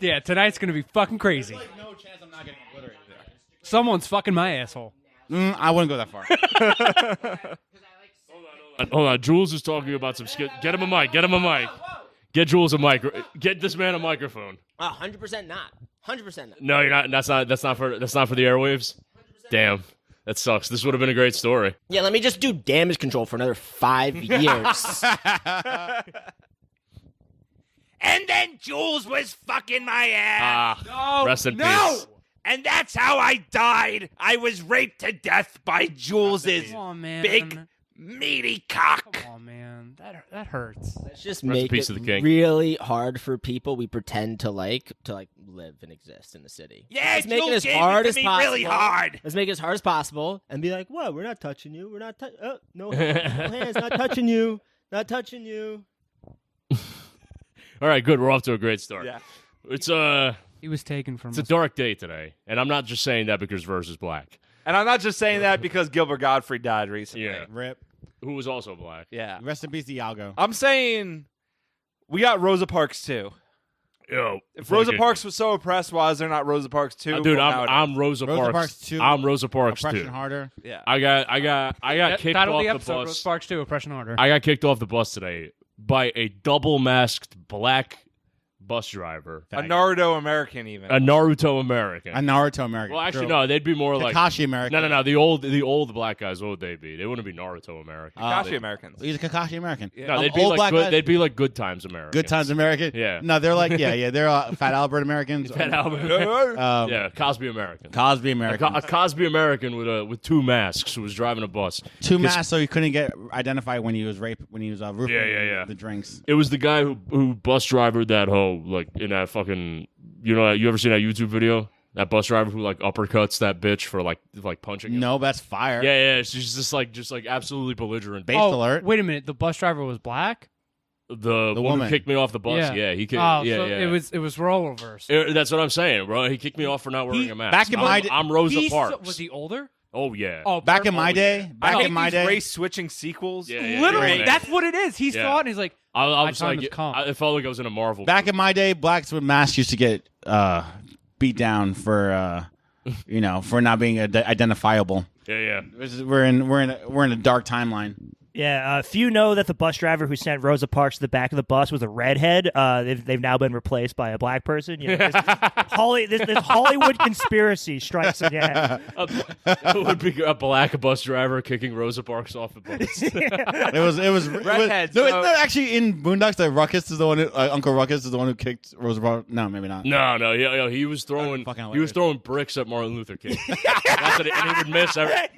Yeah, tonight's gonna be fucking crazy. There's no chance I'm not getting obliterated there. Someone's fucking my asshole. I wouldn't go that far. Hold on. Jules is talking about some skit. Get him a mic. Get Jules a mic. Get this man a microphone. 100% not. 100% not. No, you're not. That's not for the airwaves. Damn, that sucks. This would have been a great story. Yeah, let me just do damage control for another 5 years. And then Jules was fucking my ass. Rest in peace. And that's how I died. I was raped to death by Jules's big, meaty cock. Come on, man. That hurts. Let's just Rest in make peace it to the king. really hard for people we pretend to live and exist in the city. Yeah, let's make it Jules as hard gave as it to me possible. really hard. Let's make it as hard as possible and be like, "What? We're not touching you. We're not no hands, not touching you, not touching you." All right, good. We're off to a great start. Yeah. It's He was taken from It's a dark day today, and I'm not just saying that because Verse is black. And I'm not just saying that because Gilbert Gottfried died recently. Yeah. Rip. Who was also black. Yeah. Rest in peace, Iago. I'm saying we got Rosa Parks too. Yo, If Rosa Parks was so oppressed, why is there not Rosa Parks 2? dude, Well, I'm Rosa Parks 2. I'm Rosa Parks Oppression 2. harder. Yeah. I got kicked Title off of the the episode bus. Sparks 2, Oppression Order. I got kicked off the bus today by a double-masked black bus driver. A Naruto American even. A Naruto American. A Naruto American. Well, actually, True. no. They'd be more like Kakashi American. No. The old black guys. What would they be? They wouldn't be Naruto American. Kakashi Americans. He's a Kakashi American. Yeah. No, they'd be old like black good. guys- They'd be like Good Times American. Good Times American. Yeah. No, they're like they're Fat Albert Americans. Fat Albert. Yeah, Cosby American. Cosby American. A Cosby American with two masks who was driving a bus. Two masks, so he couldn't get identified when he was roofing Yeah. the drinks. It was the guy who bus drivered that hoe like in that fucking. You know, you ever seen that YouTube video? That bus driver who like uppercuts that bitch for like punching him. No, that's fire. Yeah. She's just like absolutely belligerent. Base alert. Wait a minute. The bus driver was black? The one woman who kicked me off the bus. Yeah, he kicked. Oh, yeah, so yeah. It was role reverse. That's what I'm saying, bro. He kicked me off for not wearing a mask. Back in my day- I'm Rosa Parks. Was he older? Oh yeah. Oh, Back in my day, race switching sequels. Yeah, literally, yeah. that's what it is. He saw it and he's like, I my was time like, has come. it felt like I was in a Marvel. Back in my day, blacks with masks used to get beat down for for not being identifiable. Yeah. We're in a dark timeline. Yeah, few know that the bus driver who sent Rosa Parks to the back of the bus was a redhead. They've now been replaced by a black person. You know, this Hollywood conspircy strikes again. It would be a black bus driver kicking Rosa Parks off the bus. It was Redheads. No, actually, in Boondocks, Ruckus is the one. Uncle Ruckus is the one who kicked Rosa Parks. No, maybe not. No, yeah, he was throwing bricks at Martin Luther King. And he would miss.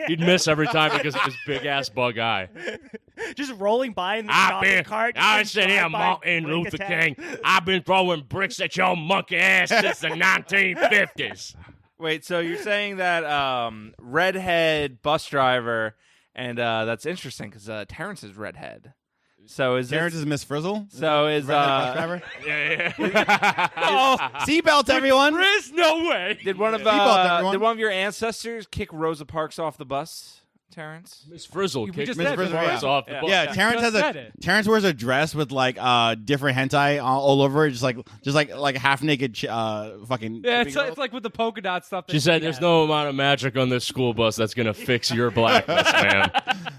He'd miss every time because of his big ass bug eye. Just rolling by in the shopping cart. I said here, Martin Luther King. I've been throwing bricks at your monkey ass since the 1950s. Wait, so you're saying that redhead bus driver, and that's interesting because Terrence is redhead. So is Terrence is Miss Frizzle? So is bus driver? Yeah. Seatbelts, everyone. There is no way. Did one of everyone. did one of your ancestors kick Rosa Parks off the bus? Terrence? Miss Frizzle We kicked just Miss said Frizzle Miss off the bus. Yeah, Yeah, Terrence just has said it. Terrence wears a dress with like different hentai all over it, just like half naked fucking. Yeah, it's like with the polka dot stuff. She said there's no amount of magic on this school bus that's going to fix your blackness, man.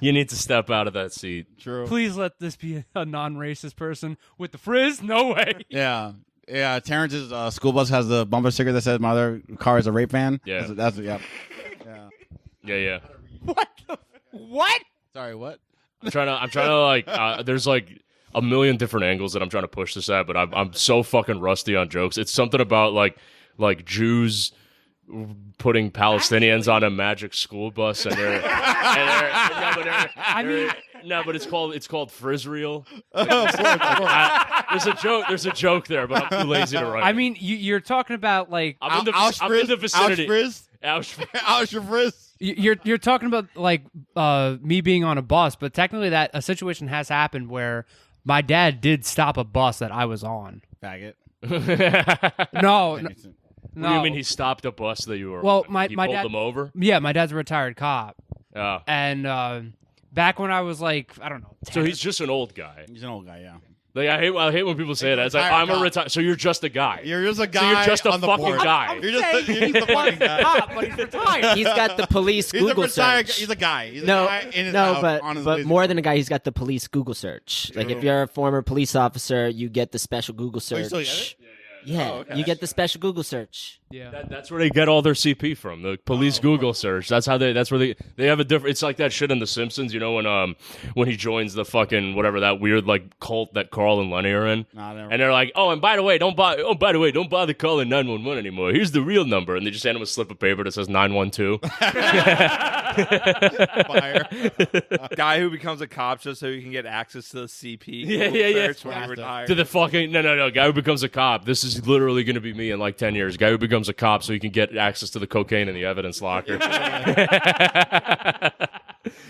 You need to step out of that seat. True. Please let this be a non-racist person with the frizz. No way. Yeah. Yeah, Terrence's school bus has the bumper sticker that says "My other car is a rape van." Yeah. that's yeah. Yeah. What? Sorry, what? I'm trying to like. There's like a million different angles that I'm trying to push this at, but I'm so fucking rusty on jokes. It's something about like Jews putting Palestinians on a magic school bus, and they're no, but it's called Frizzreel. There's a joke there, but I'm too lazy to write. I mean, you're talking about like I'm in the vicinity. Auschwitz. You're talking about like me being on a bus, but technically that a situation has happened where my dad did stop a bus that I was on. Faggot. No. What do you mean he stopped a bus that you were? Well, he my pulled dad them over. Yeah, my dad's a retired cop, Oh. and back when I was like, I don't know. 10 So he's just an old guy. He's an old guy, yeah. Like I hate when people say that. It's like retired I'm a cop. retired. So you're just a guy. You're just a So guy. you're just a on the fucking board. guy. You're just a fucking guy. but he's retired. He's got the police He's a Google retired. search. He's a guy. He's a No, guy in his no, house on his but lazy- more than a guy, he's got the police Google search. Like if you're a former police officer, you get the special Google Oh, search. you still get it? Yeah, you get the special Google search. Yeah. That's where they get all their CP from. The police Google search. That's how That's where they have a different. It's like that shit in The Simpsons. You know when he joins the fucking whatever that weird like cult that Carl and Lenny are in, Nah, never. and they're like, oh, and by the way, don't bother calling 911 anymore. Here's the real number, and they just hand him a slip of paper that says 912. Fire. Guy who becomes a cop just so he can get access to the CP. Yeah. search when he retires. To the fucking no. Guy who becomes a cop. This is literally going to be me in like 10 years. Guy who becomes a cop so he can get access to the cocaine in the evidence locker.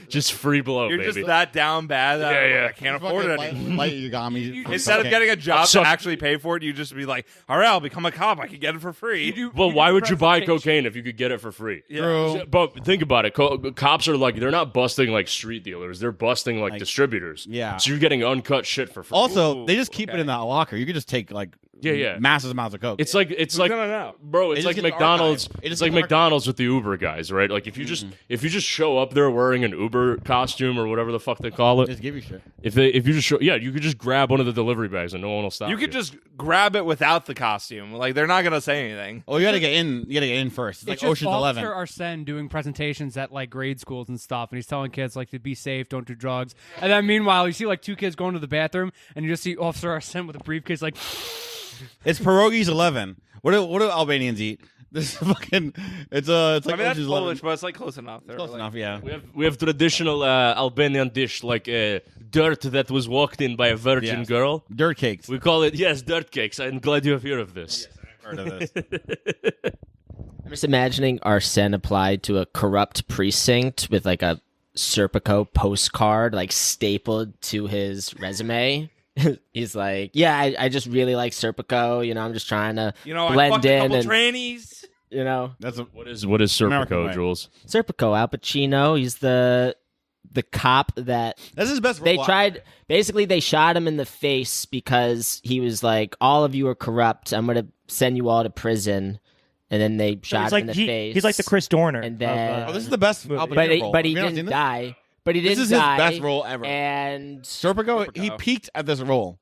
Just free blow, You're baby. just that down bad that Yeah. I can't afford it anymore. Light Yagami. Instead of getting a job So- to actually pay for it, you just be like, all right, I'll become a cop. I can get it for free. Well, why would you buy cocaine if you could get it for free? True. But think about it. Cops are like, they're not busting like street dealers. They're busting like distributors. Yeah. So you're getting uncut shit for free. Also, they just keep it in that locker. You could just take like Yeah. massive amounts of coke. It's like gonna know? bro. It's It like just gets McDonald's. archived. It It's just like gets McDonald's with the Uber guys, right? Like if you just show up there wearing an Uber costume or whatever the fuck they call it. just give you shit. If you just you could just grab one of the delivery bags and no one will stop. You could just grab it without the costume. Like, they're not going to say anything. Oh, you gotta get in. You gotta get in first. It's like just Ocean's 11. Officer Arsene doing presentations at like grade schools and stuff, and he's telling kids like to be safe, don't do drugs. And then meanwhile, you see like two kids going to the bathroom, and you just see Officer Arsene with a briefcase, like It's pierogies 11. What do Albanians eat? This is fucking. It's like I mean, that's Ocean's Polish, 11. but it's like close enough. They're Close like- enough, yeah. We have traditional Albanian dish like dirt that was walked in by a virgin Yes. girl. Dirt cakes. We call it dirt cakes. I'm glad you have heard of this. Heard of this. I'm just imagining Arsene applied to a corrupt precinct with like a Serpico postcard like stapled to his resume. He's like, yeah, I just really like Serpico. You know, I'm just trying to You know, I blend fucked a in couple and trannies. you know, That's a. What is American Serpico, way. Jules? Serpico, Al Pacino. He's the cop that That's his best. they role. tried. Basically, they shot him in the face because he was like, all of you are corrupt. I'm gonna send you all to prison. And then they shot him in the face. He's like the Chris Dorner. And then, of, Oh, this is the best. Al Pacino role. but he Have you not didn't seen this? die. But he This didn't is his die. best role ever. And Serpico, he peaked at this role.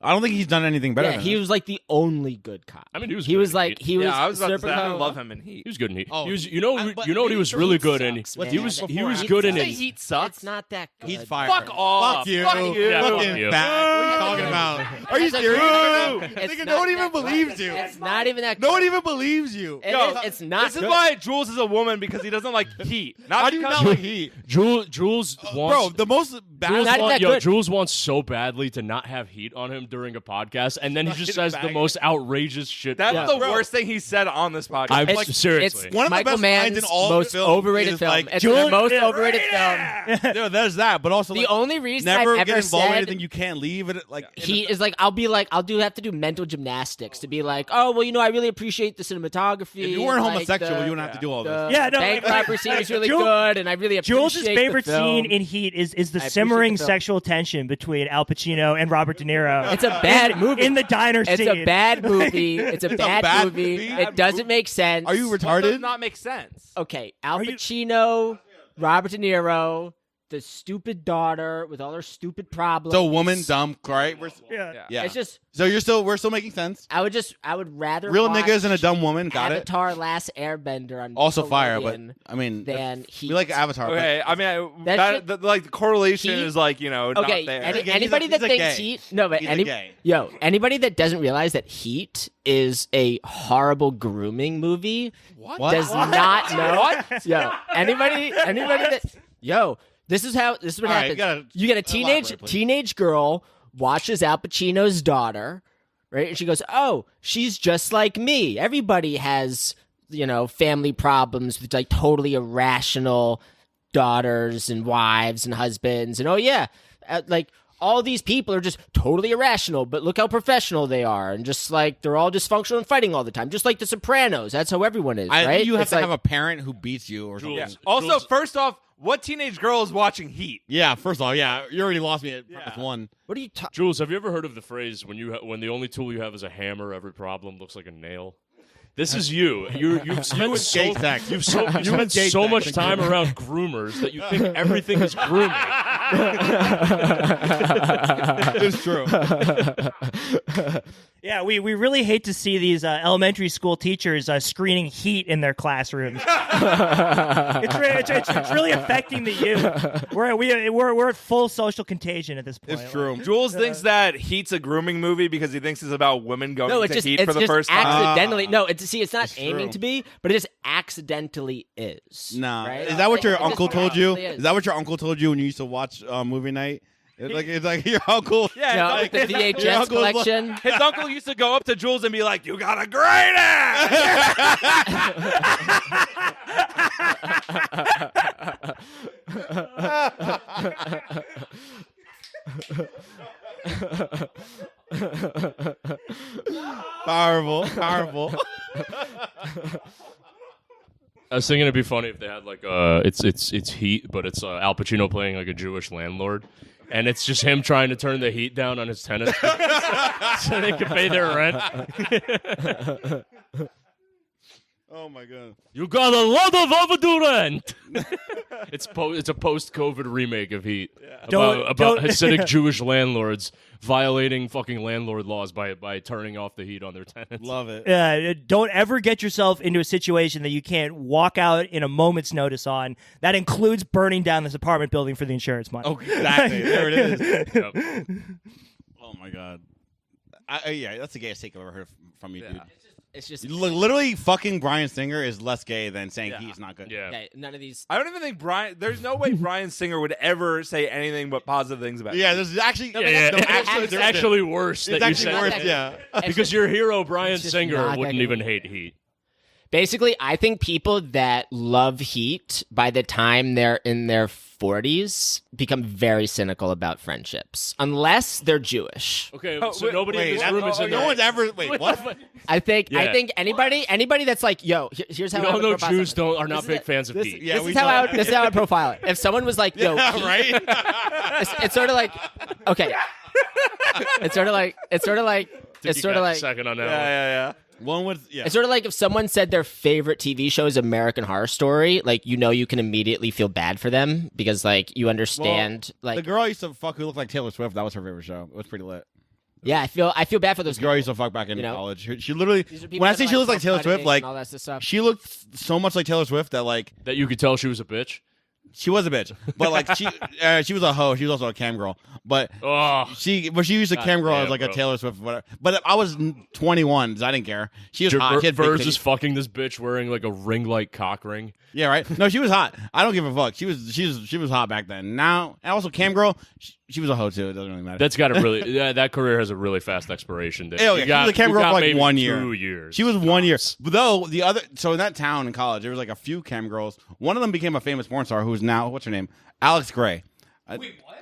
I don't think he's done anything better. yeah, than he this. was like the only good cop. I mean, he was he good was in like Heat. he was. Yeah, I was about to say, I Serpico- love him in Heat. He was good in Heat. Oh. He was, you know But what he was Heat really good in. sucks, He man. was Heat good in sucks. it. Heat sucks. It's not that good. He's fired. Fuck off. Fuck you. Fuck you. Yeah, fuck Fucking you. fat. What are you talking about? Are you It's serious? It's Nigga, not no one even that good. believes you. It's not even that. No one good. even believes you. It's not. This is why Jules is a woman, because he doesn't like Heat. Not How do you because not like Heat? Jules Bro, wants. the most bad. Jules, not that good. Jules wants so badly to not have heat on him during a podcast, and then he just says the most outrageous shit. that's Yeah. the Bro. worst thing he said on this podcast. I've It's- seriously. It's One of the Michael best lines Mann's in all most film overrated is film. like, It's the most overrated film. Yeah, there's that, but also The like, only reason never I've get ever involved in said anything you can't leave. And like he is like, I'll have to do mental gymnastics to be like, oh well, you know, I really appreciate the cinematography. if you weren't like, homosexual, the- you wouldn't have to do all the this. Yeah, no, bank like- robbery scene is really Jules- good, and I really appreciate Jules' favorite the film. scene in Heat is the appreciate simmering the film. sexual tension between Al Pacino and Robert De Niro. It's a bad movie. in the diner It's scene. a bad movie. It's a bad bad movie. movie? It doesn't make sense. Are you What does retarded? not make sense. Okay, Al you- Pacino, Robert De Niro, the stupid daughter with all her stupid problems. So woman, dumb, right? Yeah. Yeah. It's just So we're still making sense. I would rather Real watch niggas and a dumb woman. Got it. Avatar: Last Airbender on Also fire, but Nickelodeon I mean, than Heat. we like Avatar. but- Okay, I mean, That that, shit- like the correlation Heat- is like, you know, Okay, not there. anybody he's that a thinks gay. Heat, no, but He's a gay. anybody that doesn't realize that Heat is a horrible grooming movie What? does not know. Yo, anybody that this is what All right, happens. you You get a elaborate, please. teenage girl watches Al Pacino's daughter, right? And she goes, "Oh, she's just like me. Everybody has, family problems with like totally irrational daughters and wives and husbands, and oh yeah, like." All these people are just totally irrational, but look how professional they are, and just like they're all dysfunctional and fighting all the time, just like The Sopranos. That's how everyone is, I right? think you have It's to like- have a parent who beats you or something. Yeah. Also, first off, What teenage girl is watching Heat? Yeah, first of all, you already lost me at premise one. What are you talking? Jules, have you ever heard of the phrase when the only tool you have is a hammer, every problem looks like a nail? This is you. You've spent so much time around groomers that you think everything is grooming. It's true. Yeah, we really hate to see these elementary school teachers screening Heat in their classrooms. It's really affecting the youth. We're at full social contagion at this point. It's true. Jules thinks that Heat's a grooming movie because he thinks it's about women going to Heat for the first time. Accidentally. No, it's not It's aiming true. to be, but it just accidentally is. Nah. Right? Is that what your It just uncle told you? naturally Is that what your uncle told you when you used to watch movie night? It's like your uncle. Yeah, No, like, the Your VHS uncle's like- collection. his uncle used to go up to Jules and be like, "You got a great Powerful. I was thinking it'd be funny if they had like it's Heat, but it's Al Pacino playing like a Jewish landlord, and it's just him trying to turn the heat down on his tenants so they can pay their rent. Oh my god. You got a lot of overdue rent. It's a post-COVID remake of Heat about Hasidic Jewish landlords violating fucking landlord laws by turning off the heat on their tenants. Love it. Don't ever get yourself into a situation that you can't walk out in a moment's notice on. That includes burning down this apartment building for the insurance money. Oh, exactly. There it is. Yep. Oh my god. Yeah, that's the gayest take I've ever heard from you, dude. It's just Literally, fucking Bryan Singer is less gay than saying he's not good. Yeah. okay, none of these. I don't even think there's no way Bryan Singer would ever say anything but positive things about Yeah, there's actually. Yeah, no, it's actually worse It's that you actually said worse, that. yeah. Because your hero Bryan just Singer not wouldn't gonna- even hate Heat. Basically, I think people that love Heat by the time they're in their 40s become very cynical about friendships, unless they're Jewish. Okay, Oh, so wait, nobody in this room is in no there. one's ever. Wait, what? I think Yeah. anybody that's like, yo, here's how We I all would know profile Jews someone. are not This big is fans of this- Heat. Yeah, this we is how know. this is how I would profile it. If someone was like, yo, Yeah, right? it's sort of like, okay, it's sort of like Think you got a like. second on that one. Yeah. One with It's sort of like if someone said their favorite TV show is American Horror Story, like you can immediately feel bad for them because like you understand the girl I used to fuck who looked like Taylor Swift. That was her favorite show. It was pretty lit. yeah, I feel bad for those This girl I used to fuck back in You know? college. She literally, These are people when I that say she looks like Taylor self-studying Swift, like and all that stuff. she looked so much like Taylor Swift that like That you could tell she was a bitch. she was a bitch, but like she was a hoe. She was also a cam girl, but Oh, she used to cam girl as damn, like a bro. Taylor Swift, whatever. But I was 21, so I didn't care. She was hot. She had big Verge titties. is fucking this bitch wearing like a ring light cock ring. Yeah, right. No, she was hot. I don't give a fuck. She was hot back then. Now, and also cam girl, she was a hoe too. It doesn't really matter. That's got a really that career has a really fast expiration date. Oh, You yeah, got- she was a cam you girl got for like maybe 1 year. 2 years. She was 1 year. Though in that town in college, there was like a few cam girls. One of them became a famous porn star who's now, what's her name? Alex Gray.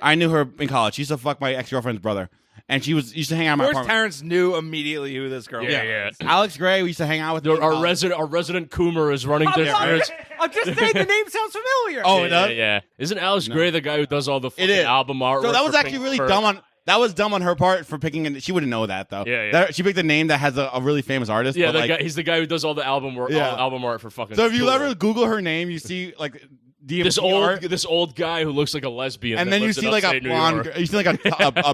I knew her in college. She used to fuck my ex-girlfriend's brother. And she used to hang out in my Of course, apartment. Terrence knew immediately who this girl was. Yeah. Alex Gray, we used to hang out with. Our resident Coomer is running this. I'm just saying the name sounds familiar. Oh, it does? Yeah. Isn't Alex Gray the guy who does all the fucking is. album art? So that was actually really dumb on her part for picking. She wouldn't know that though. Yeah. She picked a name that has a really famous artist. Yeah, but, like, he's the guy who does all the album work, Yeah. all album art for fucking. So if you Tool. ever Google her name, you see like this old guy who looks like a lesbian, and that then you lives in see like a upstate New blonde. York. You see like a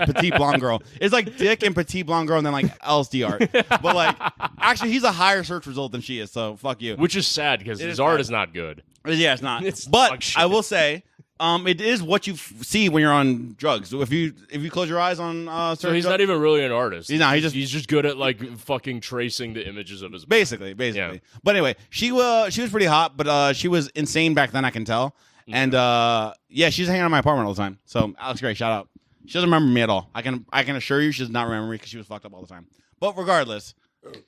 petite blonde girl. It's like Dick and petite blonde girl, and then like LSD art. But like, actually, he's a higher search result than she is. So fuck you. Which is sad because his is art sad. is not good. Yeah, it's not. It's but dog shit. I will say, it is what you see when you're on drugs. So if you close your eyes on So certain he's drugs, not even really an artist. He's not, he's just- good at like fucking tracing the images of his. basically. Yeah. But anyway, she was pretty hot, but she was insane back then. I can tell. And yeah, she's hanging out in my apartment all the time. So Alex Gray, shout out. She doesn't remember me at all. I can assure you she does not remember me because she was fucked up all the time. But regardless,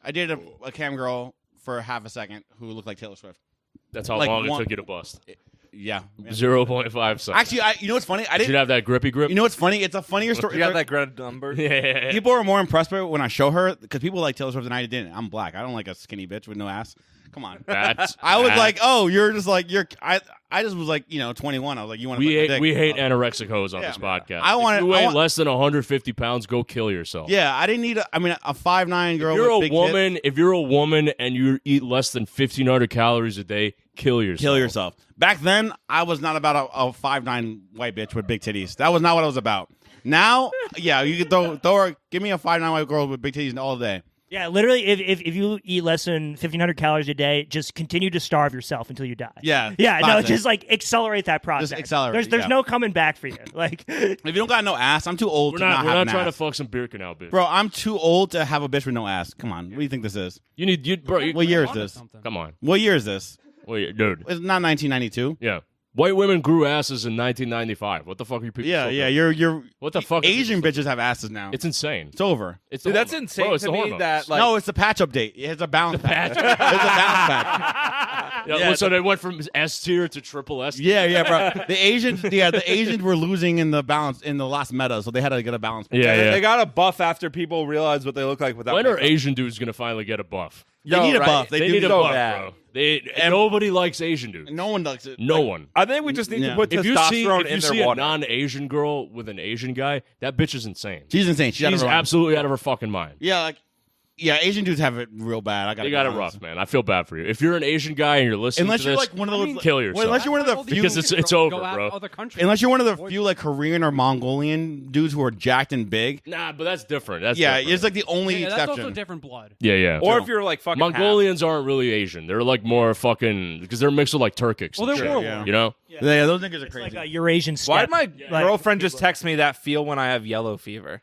I dated a cam girl for half a second who looked like Taylor Swift. That's how Like long one- it took you to bust. Yeah. 0.5 seconds. Actually, you know what's funny? I Did you didn't. have that grippy grip? You know what's funny? It's a funnier story. You got that Greta Thunberg? yeah. People are more impressed by it when I show her because people like Taylor Swift and I didn't. I'm black. I don't like a skinny bitch with no ass. Come on. That's I was bad. like, oh, you're just like you're. I just was like, 21. I was like, you want to? we hate anorexic hoes on this podcast. I want if you weigh less than 150 pounds, go kill yourself. Yeah, I didn't need. A 5'9" girl. If you're with a big woman, tits, if you're a woman and you eat less than 1,500 calories a day, kill yourself. kill yourself. Back then, I was not about a 5'9" white bitch with big titties. That was not what I was about. Now, yeah, you could throw her. Give me a 5'9" white girl with big titties all day. Yeah, literally, if you eat less than 1,500 calories a day, just continue to starve yourself until you die. Yeah, Yeah, no, classic. just like accelerate that process. Just accelerate, There's yeah. no coming back for you. Like, If you don't got no ass, I'm too old We're to not have an trying to ass. fuck some beer canal, bitch. Bro, I'm too old to have a bitch with no ass. Come on, what do you think this is? What year is this? Come on. What year is this? Wait, dude. It's not 1992. Yeah. White women grew asses in 1995. What the fuck are you people Yeah, talking yeah. about? You're. What the fuck? Asian bitches have asses now. It's insane. It's over. It's Dude, the that's hormones. insane Bro, it's to the me hormones. that like No, it's the patch update. It's a balance patch. It's a balance patch. Yeah, so they went from S tier to triple S tier. Yeah, bro. The Asians were losing in the balance in the last meta, so they had to get a balance. Yeah. they got a buff after people realize what they look like without When are makeup. Asian dudes going to finally get a buff? They need a right? buff. They do need a so buff, bad. bro. Nobody likes Asian dudes. No one likes it. No one. I think we just need Yeah. to put If you see, testosterone if you in see their a water. non-Asian girl with an Asian guy, that bitch is insane. She's insane. She's out of her mind. absolutely out of her fucking mind. Yeah, Asian dudes have it real bad. They got it rough, man. I feel bad for you. If you're an Asian guy and you're listening Unless to you're this, like one of those, kill yourself. Unless you're one of the few, Because it's over, go out bro. Other countries. unless you're one of the few like Korean or Mongolian dudes who are jacked and big. Nah, but that's different. That's Yeah, different. it's like the only Yeah, that's exception. also different blood. yeah. or if you're like fucking Mongolians aren't really Asian. They're like more fucking because they're mixed with like Turkics. Well, and they're shit, warlord. You know? Yeah, those niggas are it's crazy. like a Eurasian Why step. did my girlfriend just text me that feel when I have yellow fever?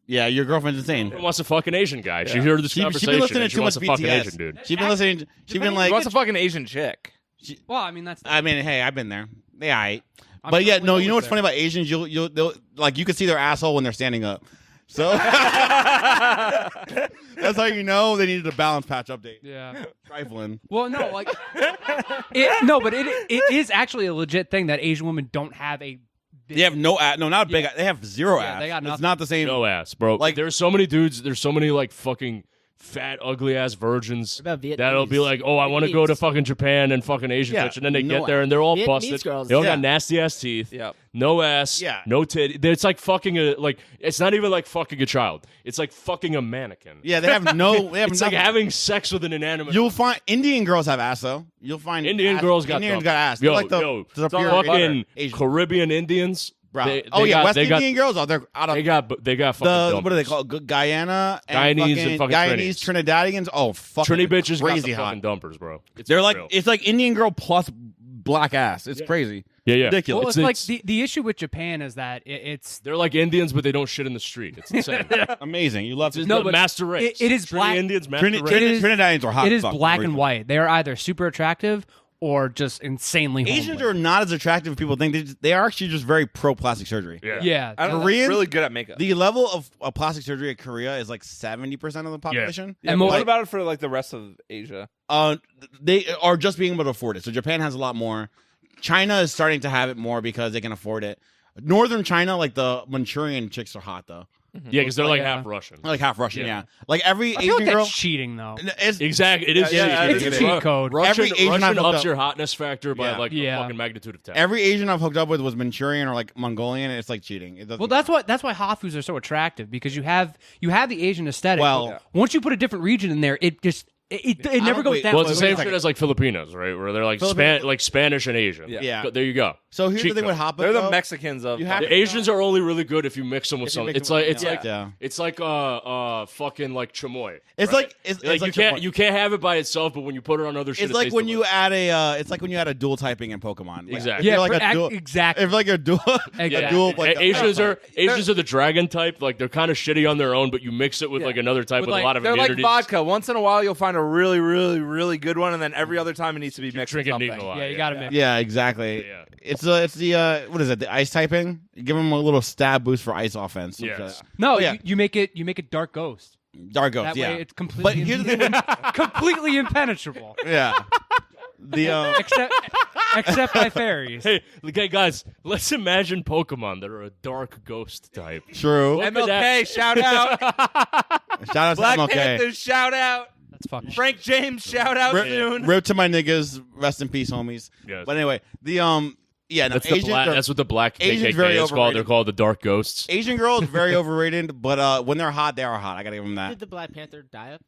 Yeah, your girlfriend's insane. She wants a fucking Asian guy. She heard this She's conversation. been listening and to she too wants much a fucking BTS. Asian dude. She's been listening. She's been She like, wants a fucking Asian chick. Well, I mean that's. I mean, hey, I've been there. They aight. I'm But yeah, totally no, you know always what's funny about Asians? They'll like you can see their asshole when they're standing up. So that's how you know they needed a balance patch update. Yeah. Trifling. Well, no, like, but it is actually a legit thing that Asian women don't have a. Big, They have no ass. No, not big. They have zero Yeah, ass. they got It's nothing. not the same. No ass, bro. Like- There's so many dudes. There's so many like fucking fat, ugly ass virgins What about Vietnamese? that'll be like, oh, I want to go to Vietnamese. fucking Japan and fucking Asian Yeah, bitch, and then they no get there and they're all Vietnamese busted. girls. They all Yeah. got nasty ass teeth. Yep. No ass. Yeah. No titty. It's like fucking a like. It's not even like fucking a child. It's like fucking a mannequin. Yeah, they have no. They have It's nothing. like having sex with an inanimate. You'll find Indian girls have ass though. You'll find Indian ass- girls got Indians dumb. got ass. Yo, They're like the yo, superior fucking Asian. Caribbean Indians. Bro. They West got, Indian girls. Oh, they're out of They got fucking the dumb what are they bitches. called? Guyana and Guyanese and fucking Guyanese, Trinidadians. Oh, fucking Trini bitches got crazy the hot. fucking dumpers, bro. It's They're like real. it's like Indian girl plus black ass. It's crazy. yeah. ridiculous. Well, it's like the issue with Japan is that it's They're like Indians, but they don't shit in the street. It's insane. Amazing. You love to. No, The but master race. it is Trini black- Indians, master race. Trinidadians are hot. it is fuck black for and reason. white. They are either super attractive or just insanely Asians homely. are not as attractive as people think. They are actually just very pro plastic surgery. Yeah. I don't know, Korean- really good at makeup. The level of plastic surgery in Korea is like 70% of the population. Yeah, And but most- what about it for like the rest of Asia? They are just being able to afford it. So Japan has a lot more. China is starting to have it more because they can afford it. Northern China, like the Manchurian chicks are hot though. Yeah, because they're like Yeah. half Russian. Like half Russian, Yeah. yeah. Like every I feel Asian like girl. that's cheating though. It's, Exactly. It is. Yeah, cheating. It's a it is. cheat code. Russian, Every Asian Russian I've hooked ups up- your hotness factor by Yeah. like Yeah. a fucking magnitude of 10. Every Asian I've hooked up with was Manchurian or like Mongolian. And it's like cheating. It doesn't Well, that's why Hafus are so attractive because you have the Asian aesthetic. Well- but once you put a different region in there, it just it never don't- goes wait. down. well, it's the Wait a same second. shit as like Filipinos, right? Where they're like Filipino- like Spanish and Asian. Yeah. There you go. So here's Cheat the thing with code. hot. They're the though. Mexicans of. You have The to- Asians are only really good if you mix them with If you something. mix It's them like with- it's yeah. like Yeah. it's like fucking like chamoy. It's right? like it's Like like you can't have it by itself, but when you put it on other shit, It's it like tastes when you delicious. add a it's like when you add a dual typing in Pokemon. Like, Exactly. if Yeah, you're like for- a dual, exactly. If like a dual, Exactly. a dual like Asians are the dragon type. Like they're kind of shitty on their own, but you mix it with like another type with like- a lot of They're like immunity. vodka. Once in a while, you'll find a really, really, really good one, and then every other time it needs to be mixed with drinking something. neat a lot. Yeah, you got to mix. Yeah, exactly. Yeah. It's the what is it? The ice typing. You give them a little stab boost for ice offense. Yes. No, Oh, yeah. you make it dark ghost. Dark Ghost. That Yeah, way it's completely But here's the thing. completely impenetrable. Yeah. The except by fairies. Hey, okay, guys, let's imagine Pokemon that are a dark ghost type. true. What could MLK, that- shout out. Shout out to Black MLK. Panthers, shout out. It's fucking. Frank James, shout out soon. Rip to my niggas. Rest in peace, homies. Yes. But anyway, yeah, no, That's what the black Asians KKK very is called. overrated. They're called the Dark Ghosts. Asian girls very overrated, but when they're hot, they are hot. I gotta give them Did that. the Black Panther die up?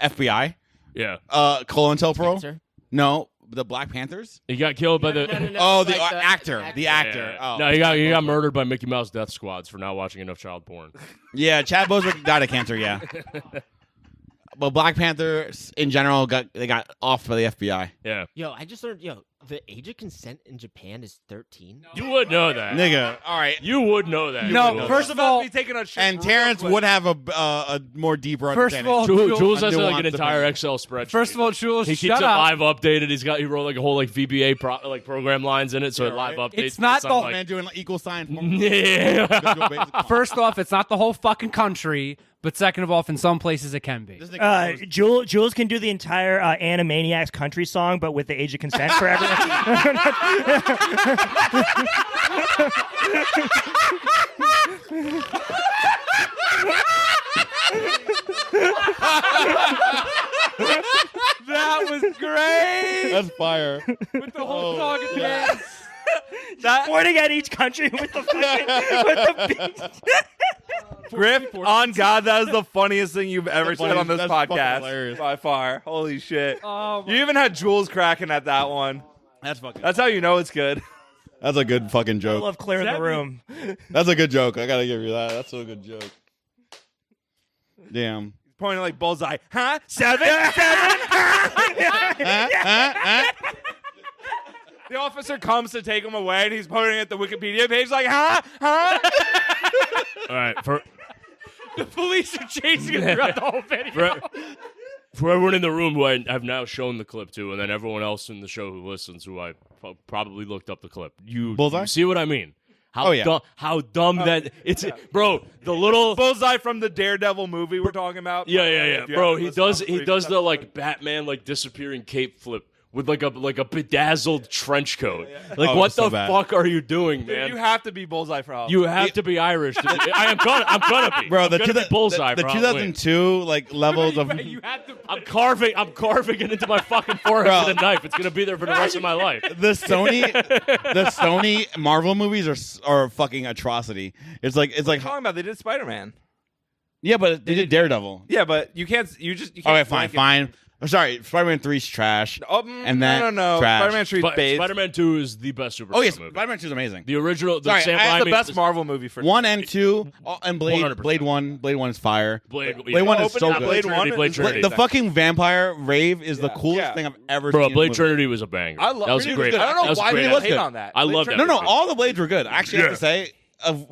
FBI, Yeah. COINTELPRO. Cancer? No, the Black Panthers. He got killed by the. No, Oh, the like actor. The actor. Yeah. Oh. No, he got murdered by Mickey Mouse Death Squads for not watching enough child porn. Yeah, Chad Boswick died of cancer. Yeah, but Black Panthers in general got off by the FBI. Yeah. Yo, I just learned. The age of consent in Japan is 13. You would know that. Nigga, all right. You would know that. No, You would know first that. of all, Be taking a shit And real Terrence quick. would have a more deeper First of understanding. all, Jules has like an nuanced entire opinion. Excel spreadsheet. First of all, Jules, he keeps shut it up. live updated. He wrote like a whole like VBA program lines in it, so it live right. updates. It's not to the- something Man doing equal signs. Yeah. First off, it's not the whole fucking country. But second of all, in some places it can be. This nigga Jules can do the entire Animaniacs country song, but with the age of consent for everyone. That was great. That's fire. With the whole song at the end. Pointing at each country with the fucking with the beat. Griff, on God, that is the funniest thing you've ever said on this That's fucking podcast hilarious. by far. Holy shit! Oh, You even had Jules cracking at that one. That's fucking. That's how you know it's good. That's a good fucking I joke. love clearing the room. That's a good joke. I gotta give you that. That's a good joke. Damn. Pointing like bullseye. Huh? Seven? The officer comes to take him away, and he's pointing at the Wikipedia page like, huh? All right. For the police are chasing him throughout the whole video. for everyone in the room who I've now shown the clip to, and then everyone else in the show who listens, who I probably looked up the clip. You see what I mean? How how dumb that it's, bro. The little Bullseye from the Daredevil movie we're talking about. yeah, bro. He does the like Batman like disappearing cape flip with like a bedazzled trench coat. Like Oh, what so the bad. fuck are you doing, Dude, man? you have to be Bullseye for help. You have to be Irish. To be, I'm gonna be. Bro, I'm gonna be bullseye. the for Halloween. 2002 like levels of You had to. I'm carving it into my fucking forehead Bro. with a knife. It's gonna be there for the rest of my life. the Sony Marvel movies are a fucking atrocity. It's like What are you talking about? They did Spider-Man. yeah, but they did Daredevil. Yeah, but you can't. You can't. Okay, fine. I'm sorry. Spider-Man 3's trash. And then no. trash. Spider-Man Street Base. Spider-Man 2 is the best superhero Oh yes, movie. Spider-Man 2 is amazing. The original, the Sorry, Sam I- That's the Raimi- best Marvel movie for 1 and 2 and Blade. 100%. Blade 1 is fire. Blade 1 is so Opening good. Blade 1 Blade is Trinity. great. The fucking vampire rave is the Yeah, coolest yeah. thing I've ever Bro, seen. in a Blade movie. Trinity was a banger. I love- that was Trinity great. was good. I don't That was know why great. people was hate good. on that. I Blade love that Trinity- No, all the Blades were good. I actually have Yeah. to say,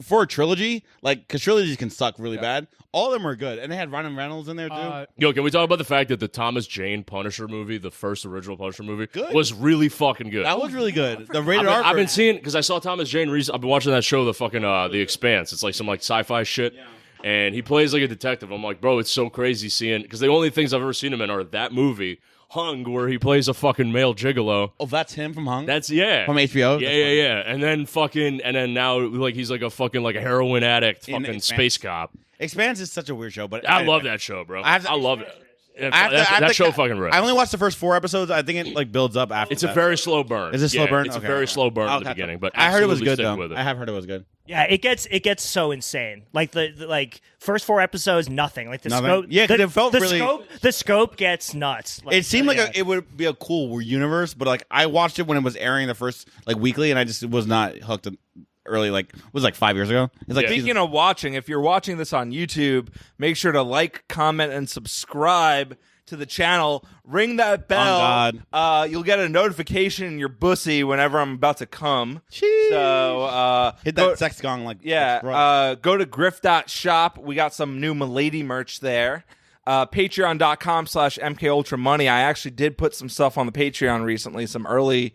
for a trilogy, like, because trilogies can suck really bad, all of them were good. And they had Ryan Reynolds in there, too. Yo, can we talk about the fact that the Thomas Jane Punisher movie, the first original Punisher movie, Good. was really fucking good? That was really good. The rated I've R. been seeing, because I saw Thomas Jane recently. I've been watching that show, the fucking The Expanse. It's like some like sci-fi shit. And he plays like a detective. I'm like, bro, it's so crazy seeing, because the only things I've ever seen him in are that movie, Hung, where he plays a fucking male gigolo. Oh, that's him from Hung? That's from HBO? Yeah. And then now like he's like a fucking like a heroin addict, In fucking Expanse. space cop. Expanse is such a weird show, but I love that show, bro. I love it. That Show fucking rips. I only watched the first 4 episodes. I think it like builds up after. It's a that. very slow burn. Is it slow burn? It's Okay, a very okay. slow burn I'll at the catch beginning, up. but I heard it was absolutely good stick though. with it. I have heard it was good. Yeah, it gets so insane. Like the like first 4 episodes, nothing. Like the Nothing? scope. Yeah, 'cause the, it felt the really- scope. The scope gets nuts. It seemed like yeah. it would be a cool universe, but like I watched it when it was airing the first like weekly, and I just was not hooked early. Like it was like 5 years ago. It's like Speaking of watching, if you're watching this on YouTube, make sure to like, comment, and subscribe to the channel. Ring that bell. You'll get a notification in your bussy whenever I'm about to come. So hit that sex gong like go to griff.shop. We got some new Miladys merch there. Patreon.com/MKUltraMoney. I actually did put some stuff on the Patreon recently, some early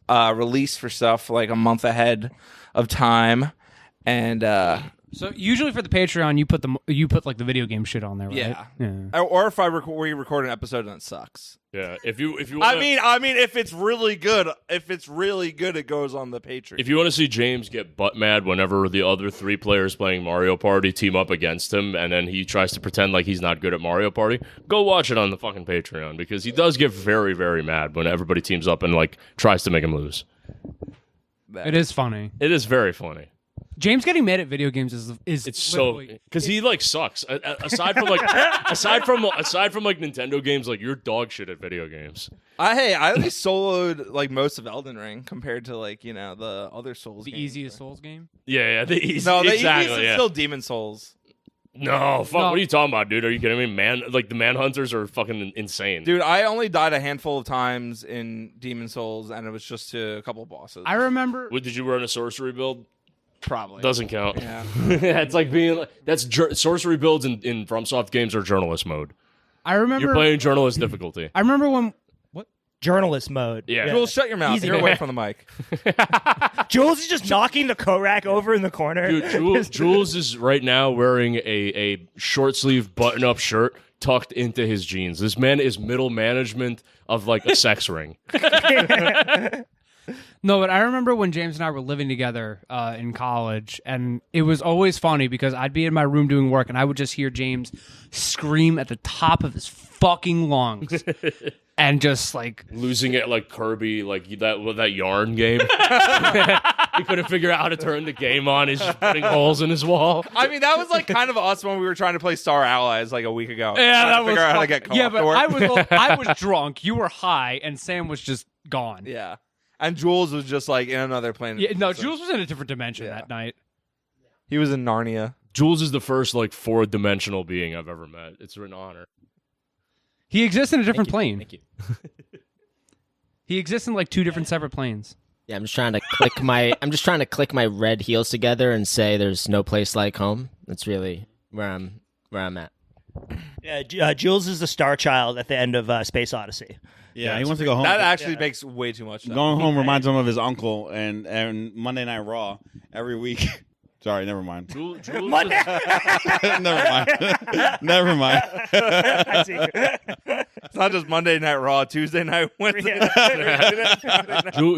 release for stuff like a month ahead of time. And So usually for the Patreon, you put like the video game shit on there, right? Yeah. Or if we record an episode and it sucks. Yeah, if you I mean, if it's really good, it goes on the Patreon. If you want to see James get butt mad whenever the other 3 players playing Mario Party team up against him, and then he tries to pretend like he's not good at Mario Party, go watch it on the fucking Patreon because he does get very, very mad when everybody teams up and like tries to make him lose. It is funny. It is very funny. James getting mad at video games is it's so because he like sucks. Aside from like Nintendo games, like you're dog shit at video games. I at least soloed like most of Elden Ring compared to like the other Souls. The games. easiest Souls game. Yeah, the easiest. No, the exactly, easiest is still Demon Souls. No, fuck. No. What are you talking about, dude? Are you kidding me? The Manhunters are fucking insane. Dude, I only died a handful of times in Demon Souls, and it was just to a couple of bosses. I remember. Did you run a sorcery build? Probably Doesn't count. Yeah, it's like being sorcery builds in FromSoft games are journalist mode. I remember You're playing journalist difficulty. I remember when Journalist mode. Yeah. Jules, shut your mouth. Easy. You're away from the mic. Jules is just knocking the Korak over in the corner. Dude, Jules is right now wearing a short sleeve button up shirt tucked into his jeans. This man is middle management of like a sex ring. No, but I remember when James and I were living together in college, and it was always funny because I'd be in my room doing work, and I would just hear James scream at the top of his fucking lungs, and just like Losing it like Kirby, like that yarn game. He couldn't figure out how to turn the game on. He's just putting holes in his wall. I mean, that was like kind of us when we were trying to play Star Allies like a week ago. yeah, Trying that to was figure out how to fucking- get co-op yeah, but to work. I was drunk, you were high, and Sam was just gone. Yeah, and Jules was just like in another planet. Yeah, no, So Jules was in a different dimension Yeah. that night. he was in Narnia. Jules is the first like 4-dimensional being I've ever met. It's an honor. He exists in a different plane. Thank you. He exists in like 2 different separate planes. Yeah, I'm just trying to click my red heels together and say there's no place like home. That's really where I'm at. Yeah, Jules is the star child at the end of Space Odyssey. Yeah, he wants to go home. That actually makes way too much sense. Going home reminds him of his uncle and Monday Night Raw every week. Sorry, never mind. Jules Monday. Never mind. Never mind. I see. It's not just Monday Night Raw, Tuesday Night, Wednesday.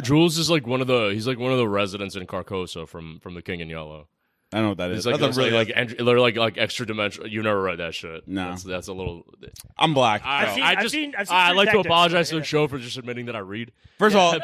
Jules is like one of the residents in Carcosa from The King in Yellow. I don't know what that is. It's like That's a really they're like extra dimensional. You never read that shit. No. That's a little. I'm black. I've seen I certain like to detectives, apologize to yeah. the show for just admitting that I read. First of all,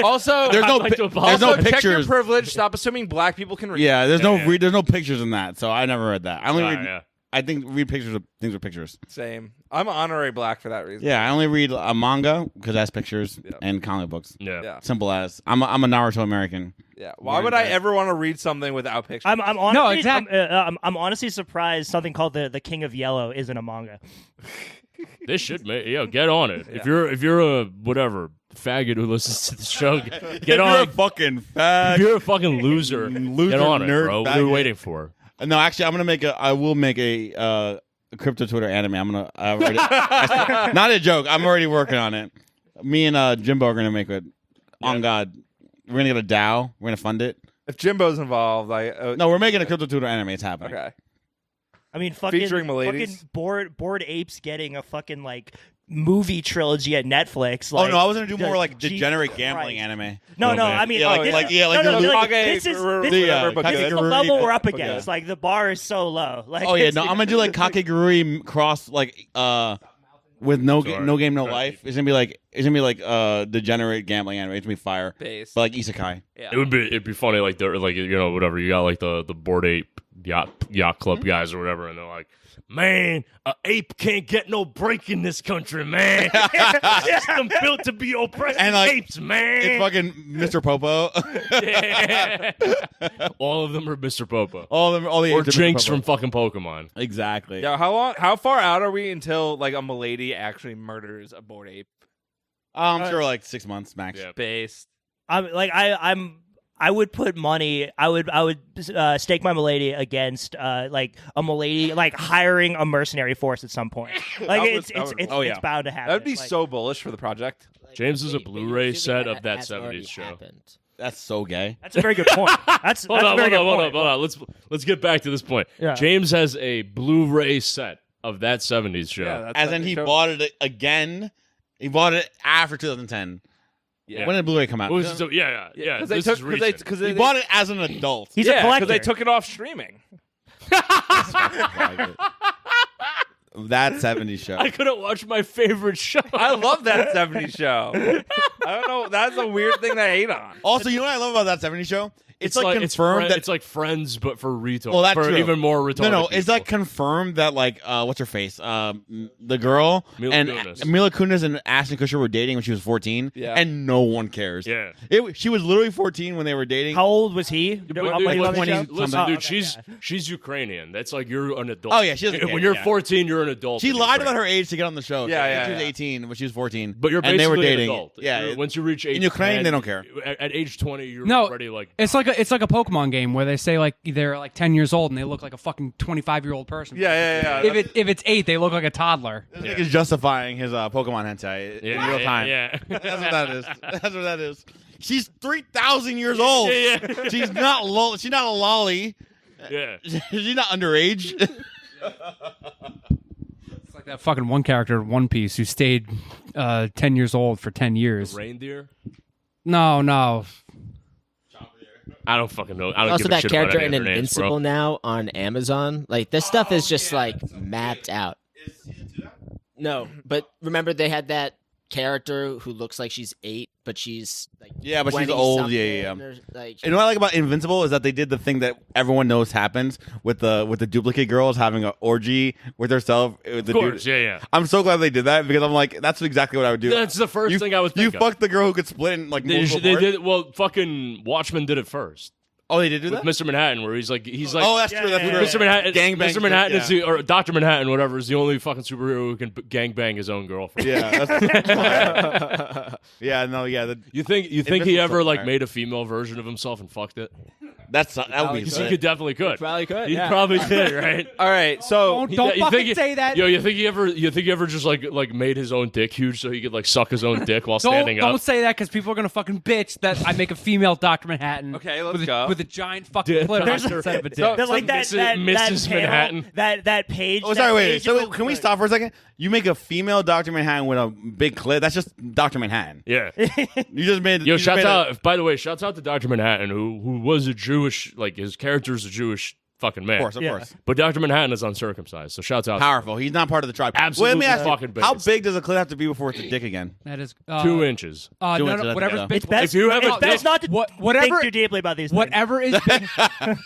Also, there's no like to there's no also check your pictures. privilege. Stop assuming black people can read. Yeah, there's Yeah. there's no pictures in that, so I never read that. I only read. Yeah. I think read pictures of things with pictures. Same. I'm honorary black for that reason. Yeah, I only read a manga because it has pictures Yeah. and comic books. Yeah. Yeah. Simple as. I'm a Naruto American. Yeah. Why would I ever want to read something without pictures? I'm honestly, exactly. I'm honestly surprised something called the King of Yellow isn't a manga. This should make get on it. If you're a whatever faggot who listens to the show, get You're on. a fucking If fag. you're a fucking loser, Loser, get on it, nerd, bro. What are faggot. you waiting for? No, actually, I will make a crypto Twitter anime. Not a joke. I'm already working on it. Me and Jimbo are gonna make it. On God, we're gonna get a DAO. We're gonna fund it. if Jimbo's involved, No, we're making a crypto Twitter anime. It's happening. okay. I mean, fucking Featuring Miladys? bored apes getting a fucking like movie trilogy at Netflix. Like, Oh no, I was gonna do more like Jesus degenerate gambling Christ. anime. No, Oh, no, man. I mean, Yeah, like, like- this, like- yeah, like no, the- like, Okay, this is the, but this is the Kakegurui- level we're up Okay. against. Like the bar is so low. Like, Oh yeah, it's- no, I'm gonna do like Kakegurui cross like with no game no life. It's gonna be like degenerate gambling anime. It's gonna be fire, Base. but like isekai. Yeah. It'd be funny like they're like whatever you got like the Bored Ape yacht club guys or whatever, and they're like, man, a ape can't get no break in this country, man. System built to be oppressing And, like, apes, man. It's fucking Mr. Popo. All of them are Mr. Popo. all the Or apes are Mr. Jinx Popo. from fucking Pokemon. Exactly. Yeah, how far out are we until like a Milady actually murders a bored ape? I'm sure like 6 months max. Yeah. Based. I would put money. I would stake my Milady against like a Milady, like hiring a mercenary force at some point. Like it's bound to happen. That'd be Like, so bullish for the project. James is a But Blu-ray assuming set that of that has already 70s show. happened. That's so gay. That's a very good point. That's Hold a on, very good hold point. on. Let's get back to this point. Yeah. James has a Blu-ray set of that 70s show. Yeah, that's As in, he bought it again. He bought it after 2010. Yeah. When did Blu-ray come out? Yeah. Because This is recent. He bought it as an adult. He's a collector. because they took it off streaming. That 70s show. I couldn't watch my favorite show. I love that 70s show. I don't know. That's a weird thing to hate on. Also, you know what I love about that 70s show? It's like confirmed that it's like Friends, but for retards. Well, that's for true. even more retarded. No, it's people. like confirmed that like what's her face, the girl Mila and Kunis. Mila Kunis and Ashton Kutcher were dating when she was 14, Yeah. and no one cares. Yeah. She was literally 14 when they were dating. How old was he? But How dude, many like on the 20 show? something. listen, Oh, dude, okay, she's Ukrainian. That's like you're an adult. Oh, yeah, she doesn't when care, you're yeah. 14, you're an adult. She in lied Ukraine. about her age to get on the show. Yeah, She was yeah. 18 when she was 14. But you're and basically they were dating. an adult. Yeah, Once you reach age in Ukraine, 10, they don't care. At age 20, you're No, already like. It's like a Pokemon game where they say like they're like 10 years old and they look like a fucking 25-year-old person. Yeah. If it's 8, they look like a toddler. This nigga's justifying his Pokemon hentai in real time. Yeah. That's what that is. That's what that is. She's 3,000 years old. Yeah. She's not she's not a lolly. Yeah. She's not underage. It's like that fucking one character in One Piece who stayed 10 years old for 10 years. Reindeer? No. I don't fucking know. I don't Also, give a that shit character about in any of their names, Invincible bro. now on Amazon. Like this stuff is just like mapped out. No, but remember they had that character who looks like she's 8, but she's like Yeah, but she's 20 old. something, Yeah. or, like, And what I like about Invincible is that they did the thing that everyone knows happens with the duplicate girls having an orgy with herself. With the Of course, dude. yeah. I'm so glad they did that because I'm like, that's exactly what I would do. That's the first thing I would You think of. fucked the girl who could split in like They multiple parts? did. Well, fucking Watchmen did it first. Oh, they did do With that? Mr. Manhattan, where he's like. Oh, that's true. That's yeah, true. Mr. Manhattan, Gangbang Mr. Manhattan shit, is the, or Dr. Manhattan, whatever, is the only fucking superhero who can gangbang his own girlfriend. Yeah. That's, yeah. No. Yeah. You think he Invincible's ever so like fire. made a female version of himself and fucked it? that would be. He sick. could definitely could. probably could. He Yeah. probably did, right? All right, so Don't You fucking think he- say that. Yo, you think he ever just like made his own dick huge so he could like suck his own dick while standing Don't up? say that because people are gonna fucking bitch that I make a female Dr. Manhattan. Okay, let's with go. with a giant fucking clitoris instead of a dick. There's like that Mrs. panel, Manhattan. that page. Oh, that sorry. Wait. page So of- can we stop for a second? You make a female Dr. Manhattan with a big clit. That's just Dr. Manhattan. Yeah. You just made. Yo, you just shouts made out. By the way, shouts out to Dr. Manhattan, who was a Jewish, like his character's a Jewish fucking man. Of course. Of Yeah. course. But Dr. Manhattan is uncircumcised, so shouts out. Powerful. He's not part of the tribe. Absolutely Wait, let me ask fucking you, how biggest. big does a clit have to be before it's a dick again? That is 2 inches. 2 no, inches, I whatever's think, big. It's best. If you have a it's best dick- not to whatever- think too deeply about these things. Whatever is big,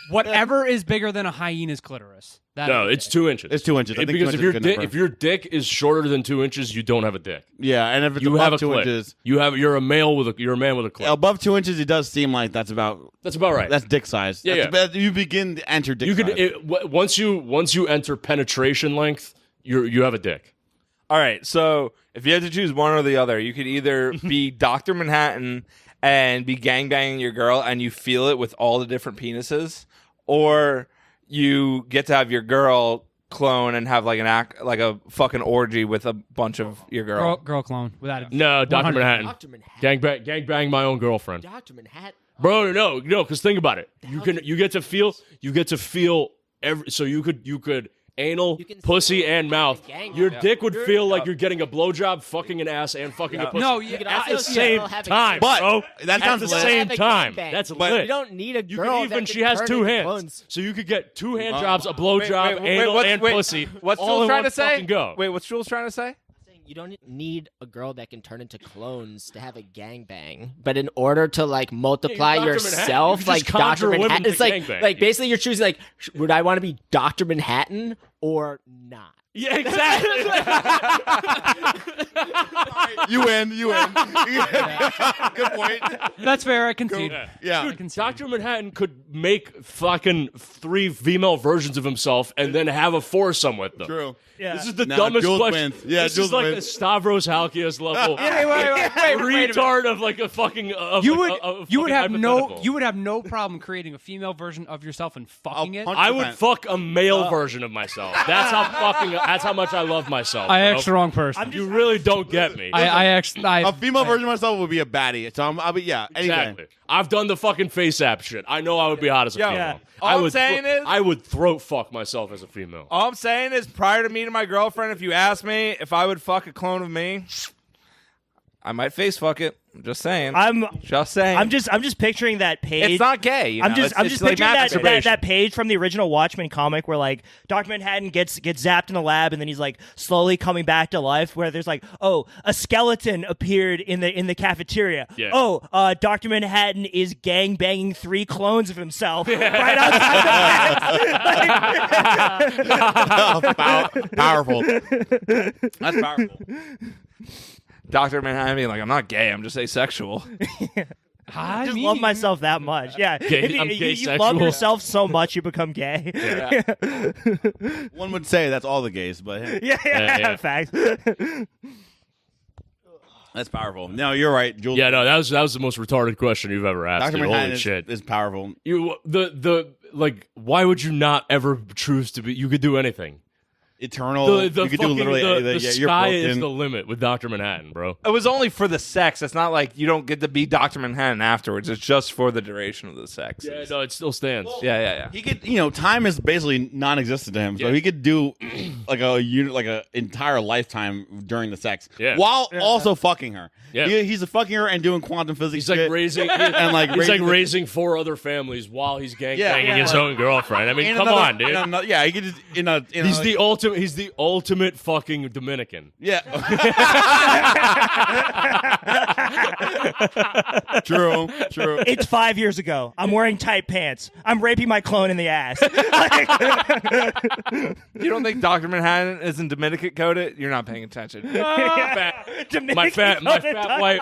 whatever is bigger than a hyena's clitoris. That No, is it's big. 2 inches. It's 2 inches. I think 2 because inches if your is a good dick, number. if your dick is shorter than 2 inches, you don't have a dick. Yeah, and if it's You above have a 2 clit. inches, You're a man with a clit. above 2 inches, it does seem like that's about That's about right. that's dick size. Yeah, That's yeah. about- you begin to enter dick You size. could once you enter penetration length, you have a dick. all right, so if you had to choose one or the other, you could either be Dr. Manhattan and be gangbanging your girl and you feel it with all the different penises, or you get to have your girl clone and have like like a fucking orgy with a bunch of your girl. girl clone without a No, Dr. 100. Manhattan. Dr. Manhattan. Gangbang my own girlfriend. Dr. Manhattan. Bro, no, because think about it. You get to feel every. So you could anal, You can pussy, still and mouth. gang. Your Yeah. dick would feel like you're getting a blowjob, fucking an ass, and fucking a pussy. No, You could yeah, at also the still same have a time, But bro. that At sounds the lit. same Have a time. gangbang. That's But lit. You don't need a You girl. can even that she can has turn 2 into hands, clones. so you could get 2 hand jobs, a blowjob, anal, and pussy. What's all Jules in trying one to say? fucking go. Wait, what's Jules trying to say? You don't need a girl that can turn into clones to have a gangbang. But in order to like multiply Dr. Manhattan. yourself, You like just conjure Dr. women Manhattan, to it's like gangbang. basically you're choosing like, would I want to be Dr. Manhattan or not? Yeah, exactly. You win. Good point. That's fair. I concede. Yeah. I concede. Dr. Manhattan could make fucking 3 female versions of himself and then have a foursome with them. True. Yeah. This is the Nah, dumbest Jules question. wins. Yeah, this Jules is like wins. a Stavros Halkias level Wait. retard of like a fucking. Of You like would a you would fucking have no hypothetical. you would have no problem creating a female version of yourself and fucking it. 100%. I would fuck a male version of myself. That's how much I love myself. I bro. asked the wrong person. You really don't get me. A female version of myself would be a baddie. So I'll be anything. Exactly. I've done the fucking face app shit. I know I would be hot as a female. Yeah. All I'm saying is, I would throat fuck myself as a female. All I'm saying is, prior to meeting my girlfriend, if you asked me if I would fuck a clone of me, I might face fuck it. I'm just saying. I'm just picturing that page. It's not gay. You know? I'm just like picturing that page from the original Watchmen comic where like Dr. Manhattan gets zapped in the lab and then he's like slowly coming back to life. Where there's like, oh, a skeleton appeared in the cafeteria. Yeah. Oh, Dr. Manhattan is gang banging 3 clones of himself right outside the Oh, powerful. That's powerful. Dr. Manhattan being like, I'm not gay, I'm just asexual. I just love myself that much. Yeah. Gay, you love yourself so much you become gay. Yeah. One would say that's all the gays, but hey, yeah. Facts. that's powerful. No, you're right, Jules. Yeah, no, that was the most retarded question you've ever asked. Dr. Dude. Manhattan Holy shit. is powerful. Why would you not ever choose to be? You could do anything. Eternal. You could do literally anything. The you're sky is the limit with Dr. Manhattan, bro. It was only for the sex. It's not like you don't get to be Dr. Manhattan afterwards. It's just for the duration of the sex. Yeah, no, it still stands. Well, yeah. He could, time is basically non-existent to him, so he could do like a entire lifetime during the sex, while also fucking her. Yeah. He's fucking her and doing quantum physics. He's like raising and like raising 4 other families while he's gangbanging his own girlfriend. I mean, come on, dude. He could just He's the ultimate. He's the ultimate fucking Dominican. Yeah. True. It's 5 years ago. I'm wearing tight pants. I'm raping my clone in the ass. You don't think Dr. Manhattan is in Dominican coded? You're not paying attention. My fat wife.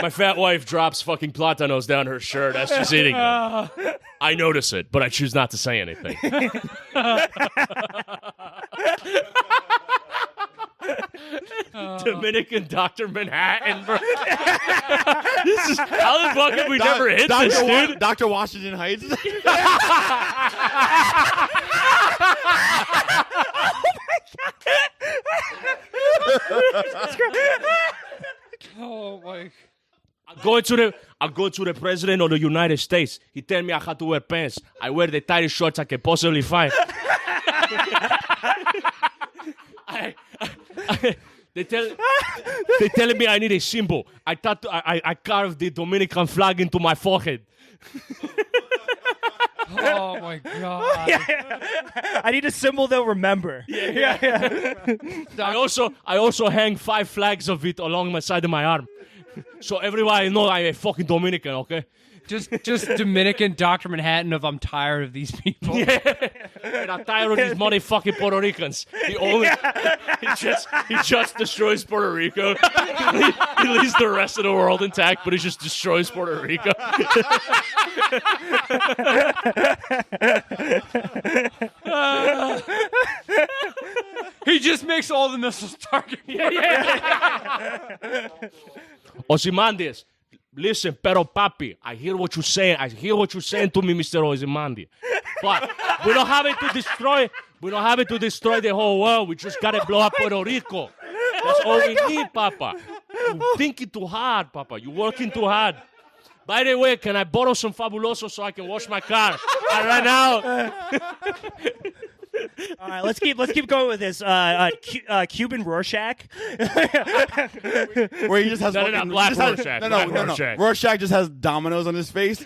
My fat wife drops fucking platanos down her shirt as she's eating them. I notice it, but I choose not to say anything. Dominican Dr. Manhattan, bro. This is how the fuck have we never hit this, dude? Dr. Washington Heights. Oh my! I'm going to the president of the United States. He tell me I have to wear pants. I wear the tightest shorts I can possibly find. They telling me I need a symbol. I carved the Dominican flag into my forehead. Oh my god! I need a symbol they'll remember. Yeah. I also hang 5 flags of it along my side of my arm, so everybody know I'm a fucking Dominican. Okay. Just Dominican Dr. Manhattan of I'm tired of these people. Yeah. And I'm tired of these motherfucking Puerto Ricans. He just destroys Puerto Rico. He leaves the rest of the world intact, but he just destroys Puerto Rico. He just makes all the missiles target. Ozymandias. Listen, pero papi, I hear what you're saying. I hear what you're saying to me, Mr. Ozymandias. But we don't have it to destroy. We don't have it to destroy the whole world. We just gotta blow up Puerto Rico. That's all we need, Papa. You're thinking too hard, Papa. You're working too hard. By the way, can I borrow some Fabuloso so I can wash my car? Right now. All right, let's keep going with this. Cuban Rorschach. Where he just has Black Rorschach. No. Rorschach just has dominoes on his face.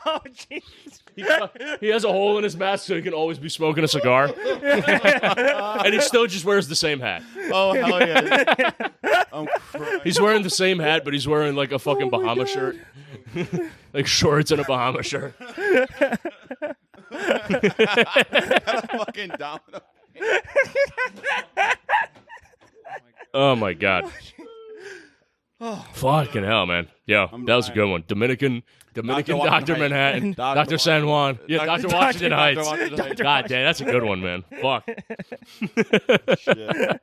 Oh, jeez. He has a hole in his mask so he can always be smoking a cigar. And he still just wears the same hat. Oh, hell yeah. I'm crying. He's wearing the same hat, but he's wearing like a fucking Bahama shirt. Like shorts and a Bahama shirt. a fucking domino. Oh my god. Fucking hell, man. Yo, that was a good one. Dominican Dr. Manhattan, Dr. San Juan, Dr. Washington Heights. God damn, that's a good one, man. Fuck. Shit.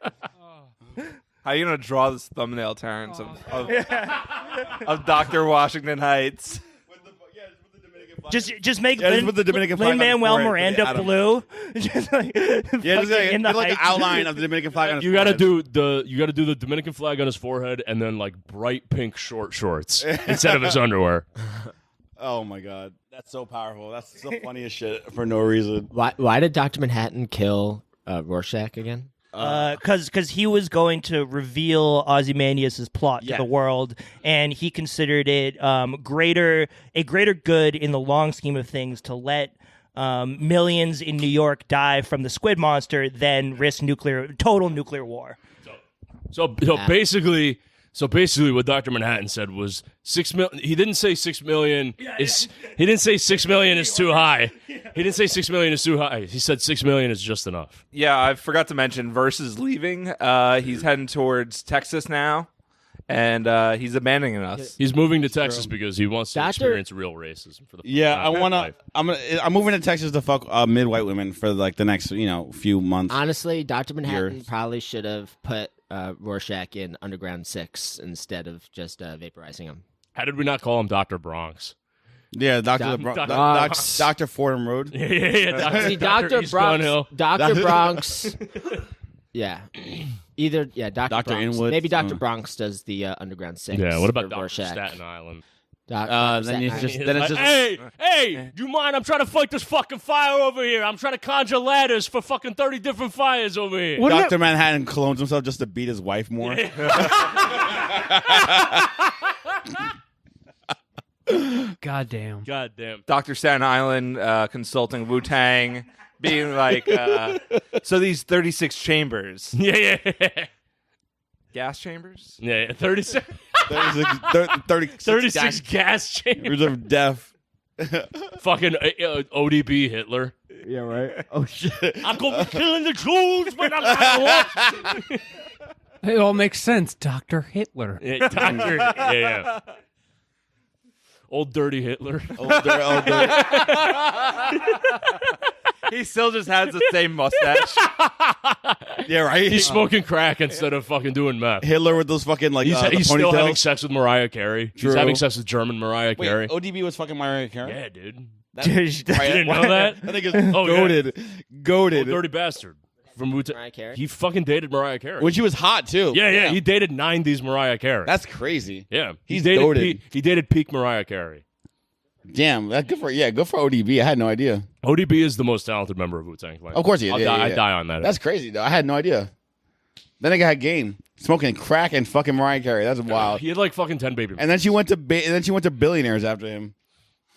How are you gonna draw this thumbnail, Terrence, of Dr. Washington Heights? With the Dominican Just make Yeah, just put the Dominican flag on his Lin-Manuel forehead for the Miranda atom. blue. Just like, Yeah, just like, in the like the heights. outline of the Dominican flag on his You got to forehead. do the Dominican flag on his forehead and then like bright pink short shorts instead of his underwear. Oh my god, that's so powerful. That's the funniest shit for no reason. Why did Dr. Manhattan kill Rorschach again? Because he was going to reveal Ozymandias' plot to the world, and he considered it a greater good in the long scheme of things to let millions in New York die from the squid monster than risk total nuclear war. So basically, what Dr. Manhattan said was 6 million. He didn't say 6 million is. He didn't say 6 million is too high. He didn't say 6 million is too high. He said 6 million is just enough. Yeah, I forgot to mention Verse is leaving. He's heading towards Texas now, and he's abandoning us. He's moving to Texas because he wants to experience real racism for the life. I'm moving to Texas to fuck mid-white women for like the next few months. Honestly, Dr. Manhattan Years. probably should have put Rorschach in Underground 6 instead of just vaporizing him. How did we not call him Dr. Bronx? Yeah, Dr. Fordham Road. Yeah. See, Dr. East Bronx, Gunhill. Dr. Bronx. Yeah, Dr. Dr. Bronx. Inwood. Maybe Dr. Bronx does the Underground 6. Yeah. What about for Dr. Rorschach. Staten Island? Then it's just Hey, do you mind? I'm trying to fight this fucking fire over here. I'm trying to conjure ladders for fucking 30 different fires over here. Dr. Manhattan clones himself just to beat his wife more. Goddamn. Dr. Staten Island consulting Wu-Tang, being like, so these 36 chambers. Yeah. Gas chambers? Yeah, 36 36 gas chambers. of death. Fucking ODB Hitler. Yeah, right. Oh shit. I'm going to be killing the Jews when I'm not. It all makes sense, Dr. Hitler. Yeah, Doctor. Yeah. Old dirty Hitler. He still just has the same mustache. Yeah, right. He's smoking crack instead of fucking doing meth. Hitler with those fucking like He's the still having ponytails. sex with Mariah Carey. True. He's having sex with German Mariah Wait, Carey. ODB was fucking Mariah Carey. Yeah, dude. Right, You didn't know that? I think it's Oh, yeah. goated. Old dirty bastard from Wu-Tang. Mariah Carey? He fucking dated Mariah Carey. When she was hot too. Yeah. He dated 90s Mariah Carey. That's crazy. yeah. He's he dated goated. he dated peak Mariah Carey. Damn, that's good for ODB. I had no idea. ODB is the most talented member of Wu-Tang Clan. Of course he is. I'd die on that. That's crazy though. I had no idea. That nigga had game, smoking crack and fucking Mariah Carey. That's wild. He had like fucking 10 baby. And then she went to billionaires after him.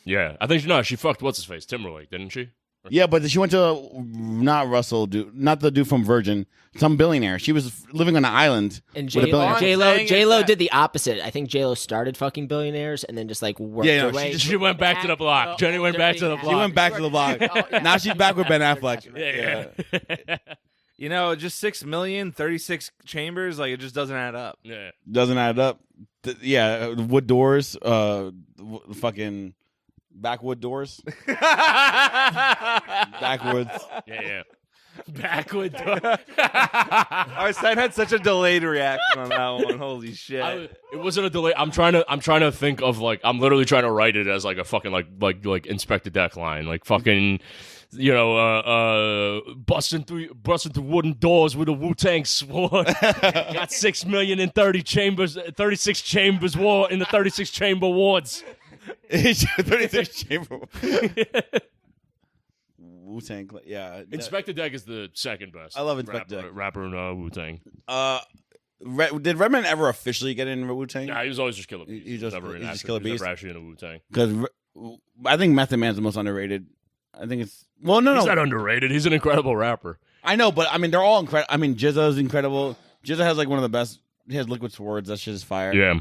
Yeah, I think she fucked what's his face, Timberlake, didn't she? Yeah, but she went to not Russell, not the dude from Virgin, some billionaire. She was living on an island And with a billionaire. J-Lo did the opposite. I think J-Lo started fucking billionaires and then just like worked her way. She went back to the block. Jenny went back to the block. She went back to the block. Now she's back with Ben Affleck. Yeah. You know, just 6 million, 36 chambers, like it just doesn't add up. Yeah. Doesn't add up. Wood doors, fucking backwood doors. Backwoods. Yeah. Backwood. Our side had such a delayed reaction on that one. Holy shit. It wasn't a delay. I'm trying to think of like I'm literally trying to write it as like a fucking like Inspector Deck line. Like fucking busting through wooden doors with a Wu-Tang sword. Got 6 million in 36 chambers war in the 36 chamber wards. 36 chamber. Wu-Tang, yeah. Inspector Deck is the second best. I love Inspector Deck. Rapper in Wu-Tang. Did Redman ever officially get in Wu-Tang? Nah, he was always just Killer Beast. He just Killer Beast. Never actually in a Wu-Tang. Because I think Method Man's the most underrated. I think it's no. He's not underrated. He's an incredible rapper. I know, but I mean, they're all incredible. I mean, GZA's incredible. GZA has like one of the best. He has liquid swords. That shit is fire. Yeah.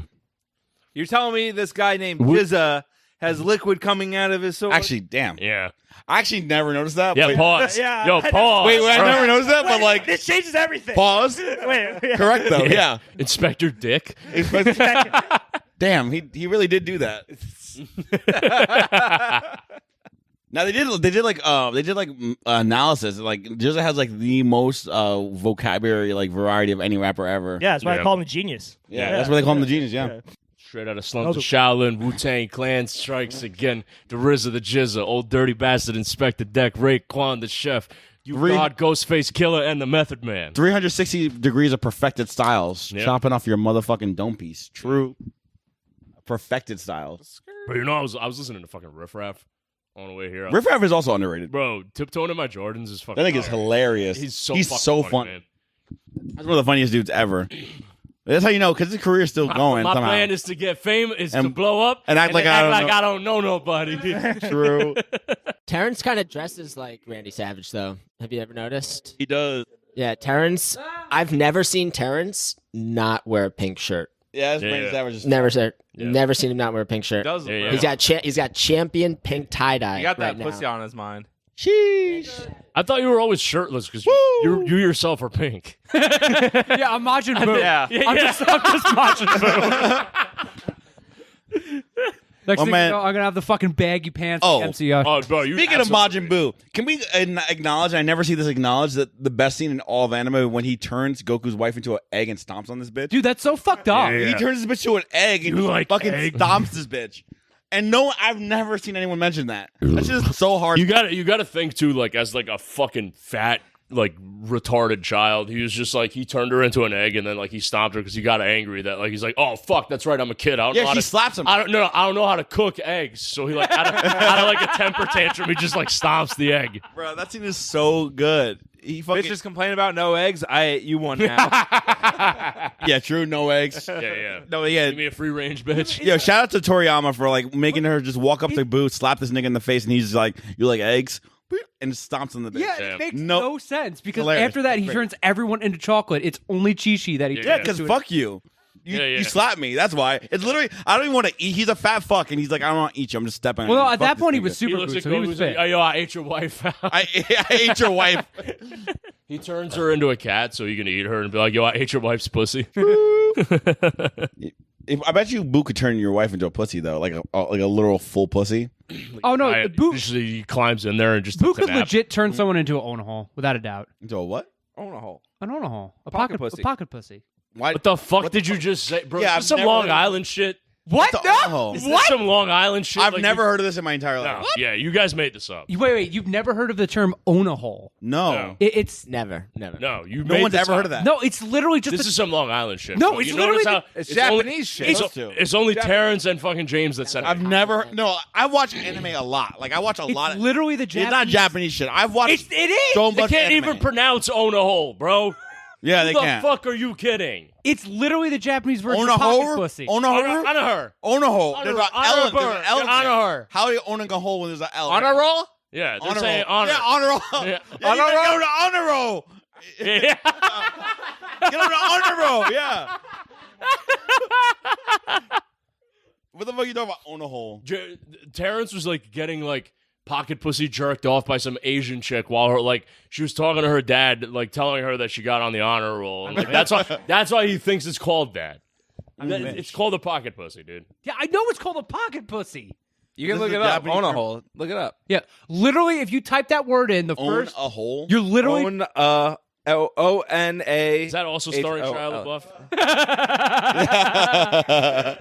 You're telling me this guy named GZA has liquid coming out of his sword? Actually, damn. Yeah. I actually never noticed that. Yeah, but- pause. Yeah, Yo, pause. Wait, I never noticed that, but like, This changes everything. pause. Wait, Correct though. Yeah. Inspector Dick. Damn, he really did do that. Now they did like analysis. Like GZA has like the most vocabulary like variety of any rapper ever. Yeah, that's why Yeah. I call him a genius. Yeah, that's what they call him, the genius. Yeah. Straight out of slums of Shaolin, Wu-Tang Clan strikes again. The RZA, the Jizza, Old Dirty Bastard, Inspector Deck, Raekwon, the Chef, God, Ghostface Killer, and the Method Man. 360 degrees of perfected styles. Yep. Chopping off your motherfucking dome piece. True. Perfected styles. But you know, I was listening to fucking Riff Raff on the way here. Riff Raff is also underrated. Bro, tiptoeing in my Jordans is fucking. That nigga's hilarious. He's so fun. funny, man. That's one of the funniest dudes ever. That's how you know, because his career's still going. My somehow. plan is to get famous, is to And- blow up, and act like I don't know nobody. True. Terrence kind of dresses like Randy Savage, though. Have you ever noticed? He does. Yeah, Terrence. I've never seen Terrence not wear a pink shirt. Yeah, that's Yeah, Randy yeah. Savage. Is Never seen him not wear a pink shirt. Does Yeah, yeah. He's got champion pink tie dye. He got that right pussy now. on his mind. Sheesh. I thought you were always shirtless because you yourself are pink. Yeah, I'm Majin Buu. Yeah. I'm just Majin Buu. Next thing man. you know, I'm gonna have the fucking baggy pants. Oh. MCR. Oh, bro, you Speaking of absolutely- Majin Buu, can we acknowledge, I never see this acknowledged, that the best scene in all of anime when he turns Goku's wife into an egg and stomps on this bitch? Dude, that's so fucked up. Yeah. He turns this bitch to an egg and You he like fucking eggs? stomps this bitch. And no, I've never seen anyone mention that. That's just so hard. You gotta think too, like as like a fucking fat, like retarded child. He was just like he turned her into an egg and then like he stomped her because he got angry that like he's like, oh fuck, that's right, I'm a kid. I don't know Yeah, how she to, slaps him. I don't know how to cook eggs. So he like out of like a temper tantrum, he just like stomps the egg. Bro, that scene is so good. He fucking Bitches complain about no eggs. You won now. yeah, true. No eggs. Yeah. No, yeah. Give me a free range, bitch. Yo, shout out to Toriyama for like making her just walk up to Boo, slap this nigga in the face, and he's like, "You like eggs?" And stomps on the bitch. Yeah, Yeah. it makes No- no sense because Hilarious. after that he Great. turns everyone into chocolate. It's only Chi-Chi that he Yeah, Yeah, turns because into fuck you. Yeah. You slapped me. That's why. It's literally. I don't even want to eat. He's a fat fuck, and he's like, I don't want to eat you. I'm just stepping. Well, on you. at Fuck that this point he nigga. was super looks good, like so he was Goku's like, fit. oh, yo, I ate your wife out. I ate your wife. He turns her into a cat so he can eat her and be like, yo, I ate your wife's pussy. I bet you Boo could turn your wife into a pussy though, like a literal full pussy. Oh no, Boo He climbs in there and just Boo takes a could nap. legit turn someone into an Onahole without a doubt. Into a what? Own a hole. An Onahole, a Pocket pocket pussy. a pocket pussy. Why? What the fuck did you just say, bro? Yeah, Is I've this some never Long heard- Island shit? What? What's a No. Onahole? Is this some Long Island shit? I've Like, never heard of this in my entire No, life. yeah, you guys made this up. Wait, you've never heard of the term Onahole? No. No. It's Never. No, you. No made one's this ever up. heard of that. no, it's literally just This is some Long Island shit. No, bro. it's You notice literally how It's only- Japanese shit. It's only Terrence and fucking James that said I've it. never. No, I watch anime a lot. Like I watch a lot. it's Of, literally the it's Japanese. not Japanese shit. I've watched. It is. So They much can't anime. even pronounce Onahole, bro. Yeah, they Who the can't. fuck are you kidding? It's literally the Japanese version of pocket Onahole. pussy. Onahole. Honor. Onahole. There's an L. There's an L. in there. Honor her. How are you owning a hole when there's an L? On a roll? Yeah, they're Honor saying roll. honor. Yeah, honor roll. Yeah. Yeah, Honor you roll? go to honor roll. Yeah. Get on the honor roll. Yeah. What the fuck are you talking about? Own a hole. Terrence was like getting like pocket pussy jerked off by some Asian chick while her like she was talking to her dad, like telling her that she got on the honor roll. And, like, that's why he thinks it's called that. It's called a pocket pussy, dude. Yeah, I know it's called a pocket pussy. You can This look is it up. Japanese Own a term. hole. Look it up. Yeah, literally, if you type that word in, the Own first a hole. you're literally Own O-N-A. Is that also starring H-O-L. Shia LaBeouf?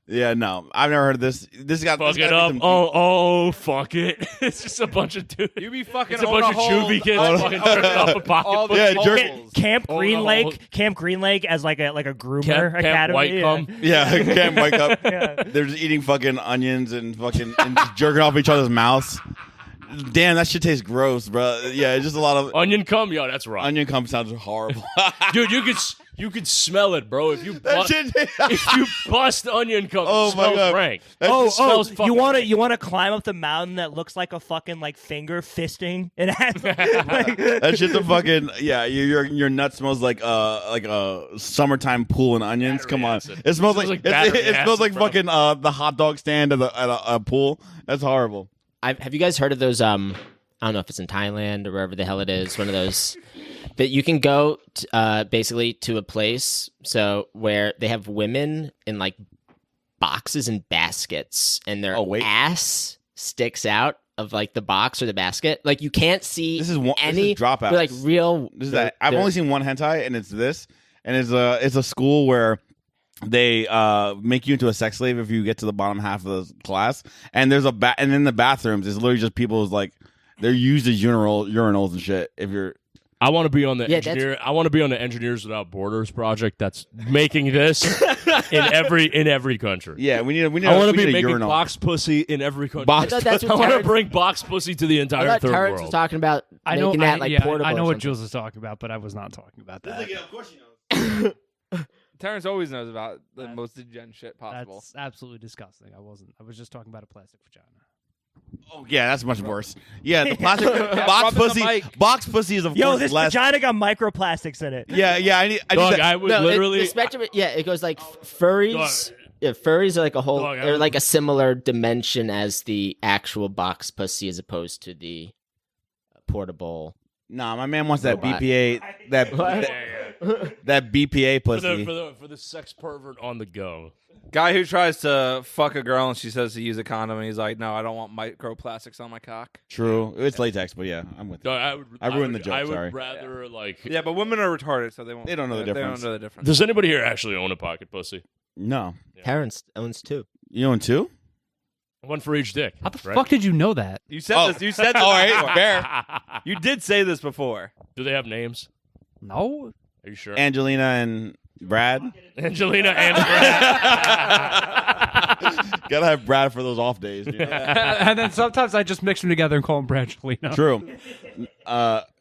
Yeah, no, I've never heard of this. This got Fuck this it gotta up. be some- Oh, fuck it. It's just a bunch of dudes. You be fucking It's a own bunch of hole. juvie kids fucking jerking off a pocket all the pussy. Yeah, jerk- holes. Camp Oh, Green no. Lake, Camp Green Lake as like a groomer Camp academy. White yeah. cum. Yeah, can't wake up. Yeah. They're just eating fucking onions and fucking and just jerking off each other's mouths. Damn, that shit tastes gross, bro. Yeah, it's just a lot of Onion cum? Yo, that's right. onion cum sounds horrible. Dude, you could smell it, bro. If you That shit. if you bust onion cum, Oh, it my smells God. rank. Oh, smells you fucking want to rank. you want to climb up the mountain that looks like a fucking like finger fisting? It has like, That shit's a fucking Your nut smells like a summertime pool and onions. Come on, acid. it smells Smells like like battery it smells like acid, bro. fucking the hot dog stand at a pool. That's horrible. Have you guys heard of those? I don't know if it's in Thailand or wherever the hell it is. One of those that you can go basically to a place where they have women in like boxes and baskets, and their Oh, wait. ass sticks out of like the box or the basket. Like you can't see This is one. any This is dropouts. they're, like real. This is that. I've only seen one hentai, and it's this, and it's a school where they make you into a sex slave if you get to the bottom half of the class. And there's and in the bathrooms, it's literally just people who's like they're used as urinals and shit. If you're I want to be on the I want to be on the Engineers Without Borders project that's making this in every country. Yeah, we need. I want to be a making urinal. box pussy in every country. Box. I thought that's what I want to Terrence- bring box pussy to the I entire thought third Terrence world. was talking about I know, making that like portable. I know or what something. Jules is talking about, but I was not talking about that. Yeah, of course you know. Terrence always knows about the most degen shit possible. That's absolutely disgusting. I was just talking about a plastic vagina. Oh yeah, that's much worse. Yeah, the plastic box pussy. Box pussy is of Yo, course this less. vagina got microplastics in it. Yeah, I need Dog, that. I would No, literally. the spectrum. Yeah, it goes like furries. Yeah, furries are like a whole. Dog, I They're would- like a similar dimension as the actual box pussy, as opposed to the portable. Nah, my man wants that Robot. BPA. That BPA for pussy. the the sex pervert on the go. Guy who tries to fuck a girl and she says to use a condom and he's like, no, I don't want microplastics on my cock. True, it's latex, but yeah, I'm with you. Dog, I ruined the joke, I would sorry. rather like. Yeah, but women are retarded, so they won't. They don't know the difference. They don't know the difference. Does anybody here actually own a pocket pussy? No, Terrence owns two. you own two? One for each dick. How the right? fuck did you know that? You said Oh. this. You said this. All right, before. fair. You did say this before. Do they have names? No. Are you sure? Angelina and Brad. Angelina and Brad. Gotta have Brad for those off days. You know? And then sometimes I just mix them together and call them Brangelina. True.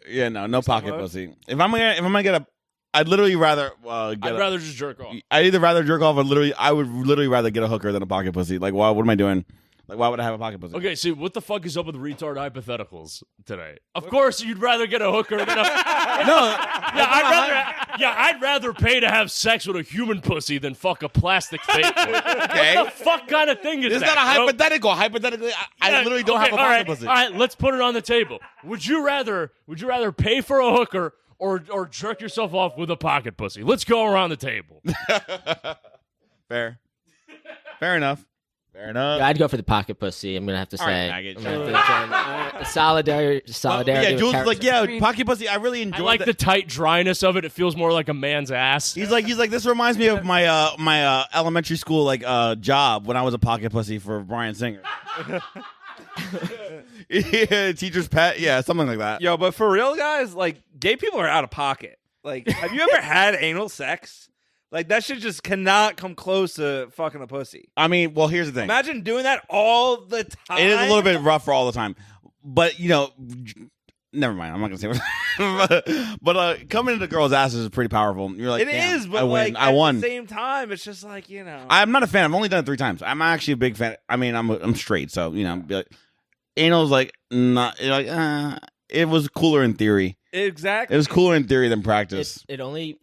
Yeah, no pocket pussy. If I'm gonna get a, I'd literally rather I'd rather just jerk off. I'd either rather jerk off or I would literally rather get a hooker than a pocket pussy. Like, why? What am I doing? Like, why would I have a pocket pussy? Okay, see, what the fuck is up with retard hypotheticals today? Of course, you'd rather get a hooker than a... I'd rather pay to have sex with a human pussy than fuck a plastic fake one. Okay. What the fuck kind of thing is It's that? not a bro? hypothetical. Hypothetically, I literally don't have a all pocket right, pussy. All right, let's put it on the table. Would you rather pay for a hooker or jerk yourself off with a pocket pussy? Let's go around the table. Fair enough. Fair enough. Yeah, I'd go for the pocket pussy. I'm gonna have to All right, say. maggot. I'm gonna have to join, solidarity. Yeah, with Jules is Terrence. like, yeah, pocket pussy. I really enjoy I like that. the tight dryness of it. It feels more like a man's ass. He's like, this reminds me of my my elementary school job when I was a pocket pussy for Brian Singer. Yeah, teacher's pet, yeah, something like that. Yo, but for real, guys, like, gay people are out of pocket. Like, have you ever had anal sex? Like, that shit just cannot come close to fucking a pussy. I mean, well, here's the thing. Imagine doing that all the time. It is a little bit rough for all the time, but never mind. I'm not gonna say what. But coming into girls' asses is pretty powerful. You're like, It is, but I win. like, I at won. the same time, it's just like, I'm not a fan. I've only done it 3 times. I'm actually a big fan. I mean, I'm straight, so be like, anal's like not it was cooler in theory. Exactly. It was cooler in theory than practice. It only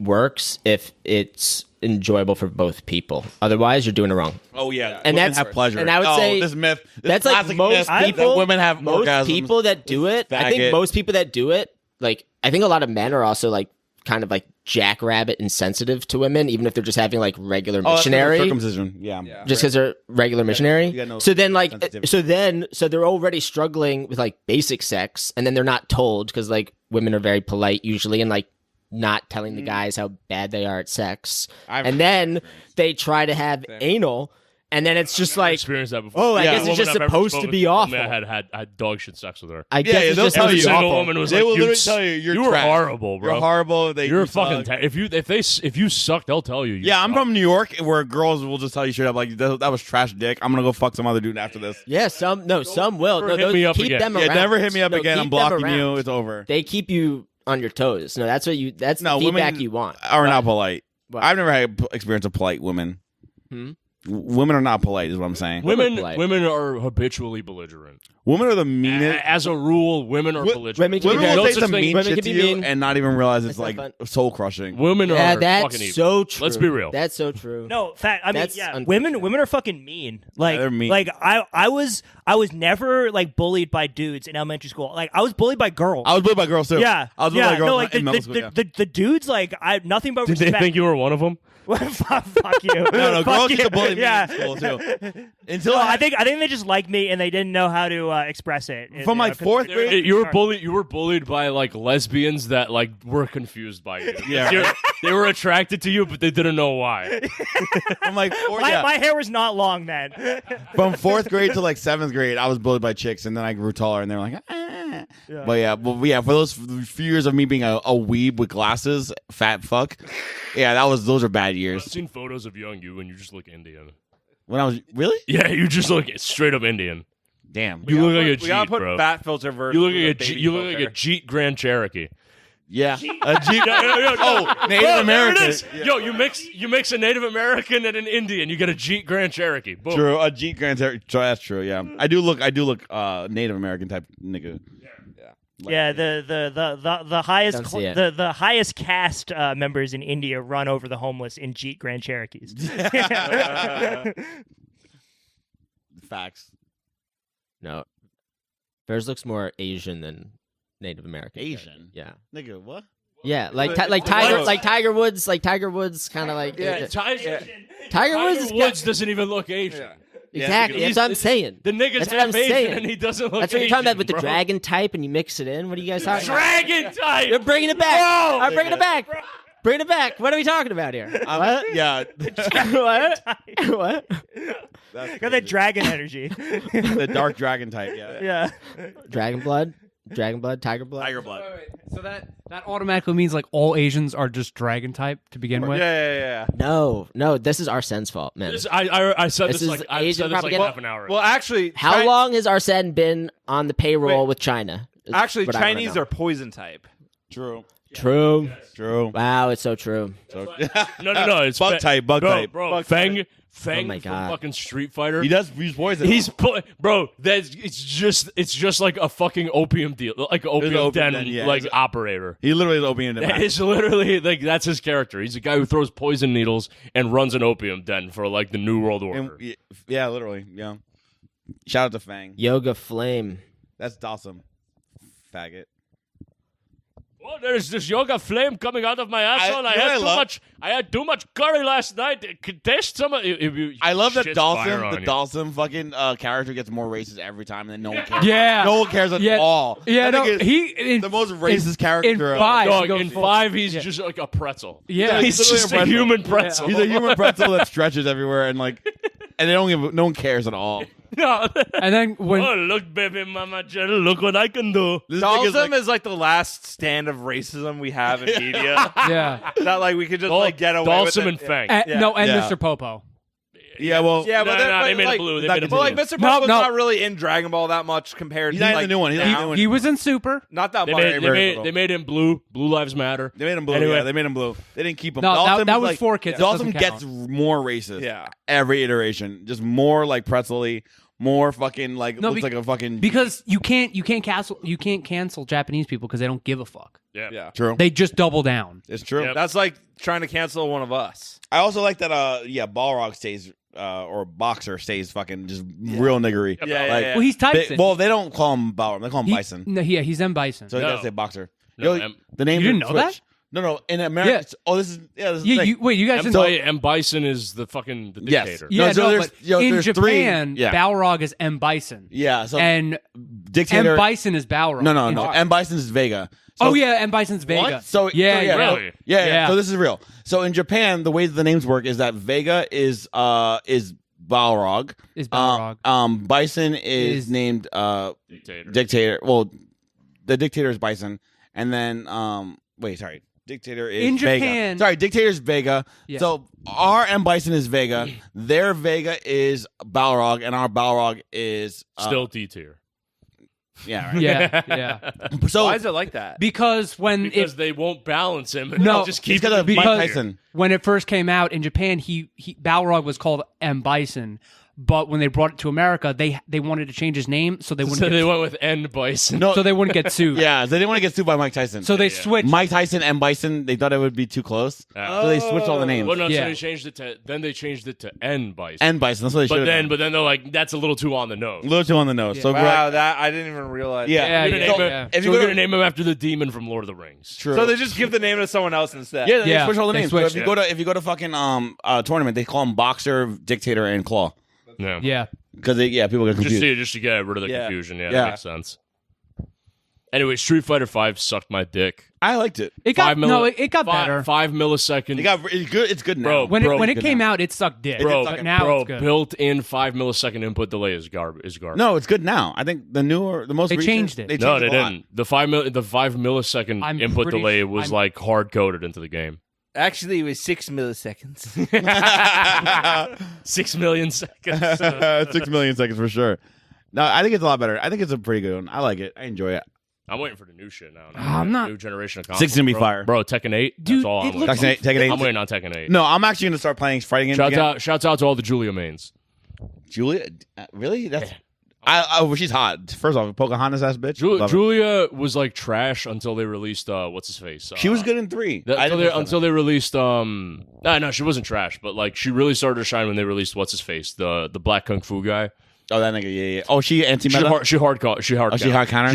works if it's enjoyable for both people. Otherwise, you're doing it wrong. Oh yeah, And women that's- have pleasure. and I would say this myth. This that's like classic most myth that people- women have Most orgasms. people that do it, I Faggot. think most people that do it, like, I think a lot of men are also like kind of like jackrabbit insensitive to women, even if they're just having like regular Oh, that's missionary. circumcision. Yeah. Just because they're regular missionary. You got no so then, like, sensitivity. so they're already struggling with like basic sex, and then they're not told because like women are very polite usually, and like not telling the guys how bad they are at sex, and then they try to have anal, and then it's just like, experienced that before. oh, I Yeah. guess it's just supposed to be awful. Man, I had dog shit sex with her. I guess it's they'll just tell supposed you. to be Single awful. woman was They like, will you literally tell you were trash. horrible, bro. You're horrible. You're fucking. If you suck, they'll tell you. Yeah, I'm from New York, where girls will just tell you straight up, like, that was trash dick. I'm gonna go fuck some other dude after this. Yeah, some will. No, hit those me up keep again. them Yeah, around. never hit me up No, again. I'm keep them blocking you. around. It's over. They keep you on your toes. No, that's what you. That's the feedback you want. Are not polite. What? I've never had experience of polite women. Women are not polite, is what I'm saying. Women polite. are habitually belligerent. Women are the meanest. As a rule, women are belligerent. Women can Women be will no say such some thing- mean women shit can to be you mean. and not even realize it's That's like not soul crushing. Women Yeah, are that's fucking evil. so true. Let's be real. That's so true. No, fact. I mean, That's yeah, unfortunate. women are fucking mean. Like, they're mean. like I was never like bullied by dudes in elementary school. Like, I was bullied by girls. I was bullied by girls too. Yeah, I was bullied yeah. by girls No, like in middle school. Yeah. the dudes, like, I nothing but Did respect. they think you were one of them? Fuck you. No, Fuck girls you. used to bully me Yeah. in school too. Until No, I I think they just liked me and they didn't know how to express it. From like fourth grade. You were bullied by like lesbians that like were confused by you. Yeah. They were attracted to you, but they didn't know why. From like My hair was not long then. from fourth grade to like seventh grade, I was bullied by chicks, and then I grew taller, and they were like, ah. But yeah, for those few years of me being a weeb with glasses, fat fuck, yeah, those are bad years. I've seen photos of young you, and you just look Indian. When I was really, Yeah, you just look straight up Indian. damn, You look like a We gotta Jeet, put bro. fat filter versus. You look like a Jeet Grand Cherokee. yeah, a Jeep. Oh, Native there American. it is. Yo, you mix a Native American and an Indian, you get a Jeet Grand Cherokee. Boom. True, a Jeep Grand Cherokee. That's true. Yeah, I do look Native American type nigga. Yeah, the highest Don't see it. the highest caste members in India run over the homeless in Jeet Grand Cherokees. Facts. No, Bears looks more Asian than Native American. Asian? Yeah. Nigga, what? Yeah, like What? Tiger Woods, kind of like Tiger Woods Woods doesn't even look Asian. exactly. That's what I'm saying. The nigga's That's what I'm half Asian saying. and he doesn't look That's what you're Asian, talking about with the bro. dragon type, and you mix it in. What are you guys talking about? Dragon type. You're bringing it back. Bro! I'm bringing it back. Bring it back. What are we talking about here? What? Yeah, What? What? Got that dragon energy. the dark dragon type. Yeah, Yeah. Dragon blood, tiger blood. tiger blood. So that automatically means like all Asians are just dragon type to begin with. Yeah. No, this is Arsene's fault, man. I said This this is like I Asian said this like propaganda. half an hour. Well, actually, How long has Arsene been on the payroll Wait. with China? is Actually, what I wanna Chinese know. are poison type. True. True. True. Wow, it's so true. So, No, it's bug type. Bug type. Bro, Feng Oh my from God. fucking Street Fighter. He does use poison. Bro. It's just like a fucking opium deal, like an opium den, yeah. like operator. He literally is opium den. It's literally like that's his character. He's a guy who throws poison needles and runs an opium den for like the New World Order. Yeah, literally. Yeah. Shout out to Fang. Yoga Flame. That's awesome. Faggot. Oh, there's this yoga flame coming out of my asshole. I you know had what I love? I had too much curry last night. It could taste some of it. I love that Shit's fire Dawson. on The you. Dawson fucking character gets more racist every time, and then no one cares. Yeah. No one cares at Yeah. all. Yeah, That no, nigga is he the most racist character. in five. Dog, he goes in full- 5, he's just like a pretzel. Yeah, He's literally just a a pretzel. human pretzel. He's a human pretzel that stretches everywhere, and they don't give. No one cares at all. No. And then when Oh, look, baby mama, Jill, look what I can do. This nigga's Dalsum is like the last stand of racism we have in media. yeah, That like we could just like get away with Dalsum it. and Fang. and, Yeah. no, and Yeah. Mr. Popo. yeah, well, Yeah, but, No, they but made like, it blue. They that made it But blue. like Mr. No, Popo's no. not really in Dragon Ball that much compared He's to not in like, the new one. He's not in the now. new one. He was in Super. Not that They much. made him blue. Blue Lives Matter. They made him blue. Anyway. Yeah, they made him blue. They didn't keep him. No, Dalsum that is was like, for kids. That Dalsum doesn't gets count. more racist. Yeah. Every iteration, just more like pretzel-y, more fucking like No, looks like a fucking Because you can't cancel Japanese people because they don't give a fuck. Yeah. True. They just double down. It's true. Yep. That's like trying to cancel one of us. I also like that. Balrog stays or Boxer stays fucking just real niggery. Yeah, Like, yeah. Well, he's Tyson. they don't call him Balrog. They call him He- Bison. No, yeah, he's M Bison. So he No. gotta say Boxer. No, Yo, the name You didn't know switch. that? No. In America, this is the yeah, thing. you guys didn't. M. Bison is the fucking Yes. dictator. Yeah, No, so no, there's- but yo, in there's Japan, three- yeah. Balrog is M Bison, Yeah. So and dictator. M Bison is Balrog. No. In- M Bison is Vega. So, Oh yeah, M Bison's Vega. What? So yeah, yeah, Really? Yeah. Yeah. So this is real. So in Japan, the way that the names work is that Vega is Balrog. Is Balrog. Bison is named Dictator. Well, the dictator is Bison, and then Dictator is In Vega. Japan- Sorry, Dictator is Vega. Yeah. So our M Bison is Vega. Their Vega is Balrog, and our Balrog is Still D tier. Yeah. Right. yeah. So Why is it like that? Because when Because it they won't balance him. And No, they'll just keep because of Mike because- Tyson. when it first came out in Japan, he Balrog was called M Bison, But when they brought it to America, they wanted to change his name so they wouldn't. So get they went with N Bison. No, so they wouldn't get sued. yeah, they didn't want to get sued by Mike Tyson. So they switched. Mike Tyson and Bison, they thought it would be too close, so they switched all the names. Well, no, Yeah. so they changed it to. Then they changed it to N Bison. And Bison, that's what they should have. But then they're like, that's a little too on the nose. A little too on the nose. Yeah. So Wow, that I didn't even realize. yeah, Yeah, We're gonna yeah, name yeah. him- If so you we're go gonna name him after the demon from Lord of the Rings. true. So they just give the name to someone else instead. yeah, they Yeah, switch all the they names. switched. So if you go to fucking tournament, they call him Boxer, Dictator, and Claw Yeah. Yeah. because people get confused. Just to get rid of the Yeah. confusion. Yeah, Yeah. that makes sense. Anyway, Street Fighter V sucked my dick. I liked it. It got it got better. 5 millisecond. It's good. It's good now. Bro, When it good came now. out, it sucked dick. bro, but now it's good. built-in 5 millisecond input delay is garbage. No, it's good now. I think the most They recent, changed it. They No, changed they it a lot. didn't. The 5 millisecond I'm input pretty delay su- was I'm- like hard coded into the game. Actually, it was 6 milliseconds. 6 million seconds. 6 million seconds for sure. No, I think it's a lot better. I think it's a pretty good one. I like it. I enjoy it. I'm waiting for the new shit now. I'm not- New generation of consoles. 6 is gonna be bro. fire. Bro, Tekken 8. Dude, that's all it I'm looks waiting Tekken 8. for. I'm waiting on Tekken 8. No, I'm actually gonna start playing fighting games again. Shouts out to all the Julia mains. Julia, really? That's she's hot. First off, Pocahontas ass bitch. Love her. Julia was like trash until they released what's his face. She was good in 3. Until they released no, she wasn't trash, but like she really started to shine when they released what's his face, the black kung fu guy. Oh, that nigga, yeah. Oh, she anti-meta? She hard counter. She's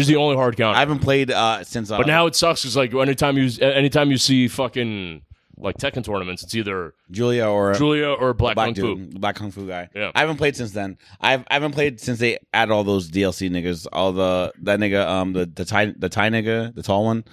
the only hard counter. I haven't played since. But now it sucks because like anytime you see fucking like Tekken tournaments, it's either Julia or Black Kung dude, Fu. the Black Kung Fu guy. Yeah. I haven't played since then. I haven't played since they added all those DLC niggas. All that nigga, the Thai nigga, the tall one,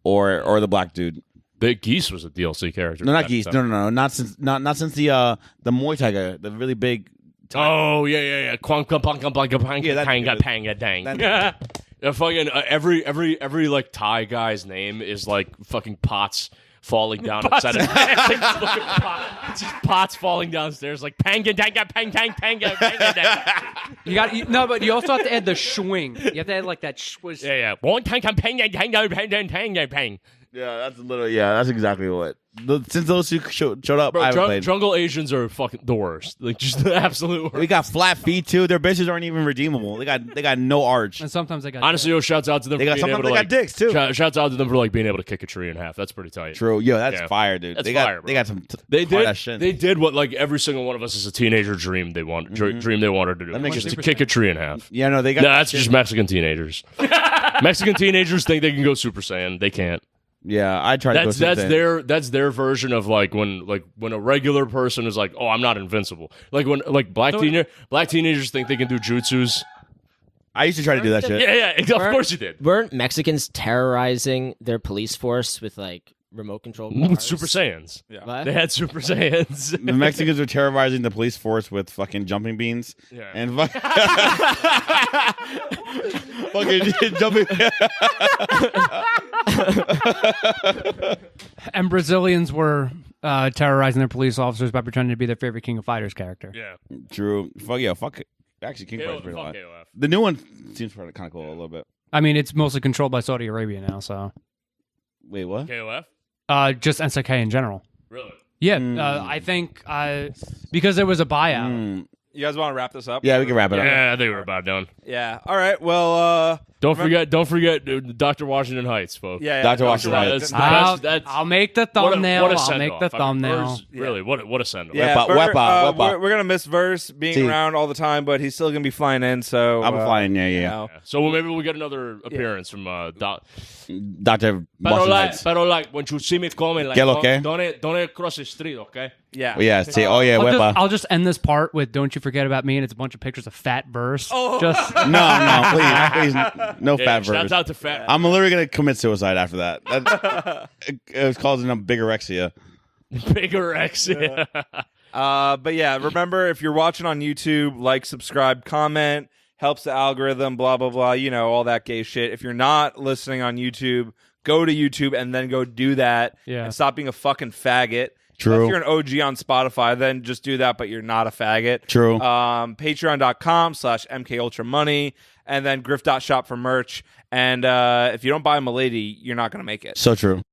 or the black dude. The Geese was a DLC character. No, not Geese. No. Not since the Muay Thai guy, the really big. Oh yeah. Kwang pang pang pang Yeah, that panga nigga. panga dang. That Yeah, fucking every like Thai guy's name is like fucking pots falling down upside of it's just pots falling downstairs like panga danga pang pang panga panga dang. but you also have to add the swing. You have to add like that. Yeah. One pang pang pang pang pang pang pang. Yeah, that's exactly what. Since those two showed up, Bro, I haven't played. jungle Asians are fucking the worst. Like just the absolute worst. We got flat feet too. Their bitches aren't even redeemable. They got no arch. And sometimes I got Honestly, yo, shouts out to them. They for got being sometimes able to, they like, got dicks too. Shouts out to them for like being able to kick a tree in half. That's pretty tight. True. Yo, that's Yeah. fire, dude. That's They got fire, bro. they got some. They hard did. ass shit. They did what like every single one of us as a teenager dreamed they wanted. Dream they wanted to do. That makes Just to sense. kick a tree in half. Yeah, no, they got. No, that's just Mexican teenagers. Mexican teenagers think they can go Super Saiyan. They can't. Yeah, I tried to go. That's their version of like when a regular person is like, oh, I'm not invincible. Like when like black teenagers think they can do jutsus. I used to try to do that shit. Yeah, of course you did. Weren't Mexicans terrorizing their police force with like remote control cars? Super Saiyans. What? They had Super Saiyans. The Mexicans are terrorizing the police force with fucking jumping beans. Yeah. And fucking jumping. And Brazilians were terrorizing their police officers by pretending to be their favorite King of Fighters character. Yeah. True. Fuck it. Actually, King Fighters pretty Fuck lot. AOF. The new one seems kind of cool a little bit. I mean, it's mostly controlled by Saudi Arabia now, so Wait, what? KOF? just NSK in general. Really? Yeah, I think because there was a buyout. Mm. You guys want to wrap this up? Yeah, we can wrap it up. Yeah, I think we're about done. Yeah. All right. Well, Don't forget Dr. Washington Heights, folks. yeah. Dr. no, Washington that's- Heights. I'll make the thumbnail. What a I'll make send-off. the I mean, thumbnail. Verse, really, what a send off. Yeah, Wepa, Ver- wepa, wepa. We're gonna miss Verse being See. around all the time, but he's still gonna be flying in. So I'm flying. Yeah. you know. So maybe we'll get another appearance from Doc. Dr. Washington Heights. Pero like when you see me coming, like ¿Qué lo que? don't cross the street, okay? Yeah. Oh, yeah. See. Oh yeah. Wepa. I'll just end this part with "Don't you forget about me," and it's a bunch of pictures of Fat Verse. Oh. Just No, please, no fat Shouts verse. out to Fat. I'm literally gonna commit suicide after that. It was causing a bigorexia. Bigger X. Yeah. But yeah, remember if you're watching on YouTube, like, subscribe, comment, helps the algorithm, blah blah blah. You know all that gay shit. If you're not listening on YouTube, go to YouTube and then go do that. Yeah. And stop being a fucking faggot. True. If you're an OG on Spotify, then just do that, but you're not a faggot. True. Patreon.com/MKUltraMoney, and then grift.shop for merch. And if you don't buy Milady, you're not going to make it. So true.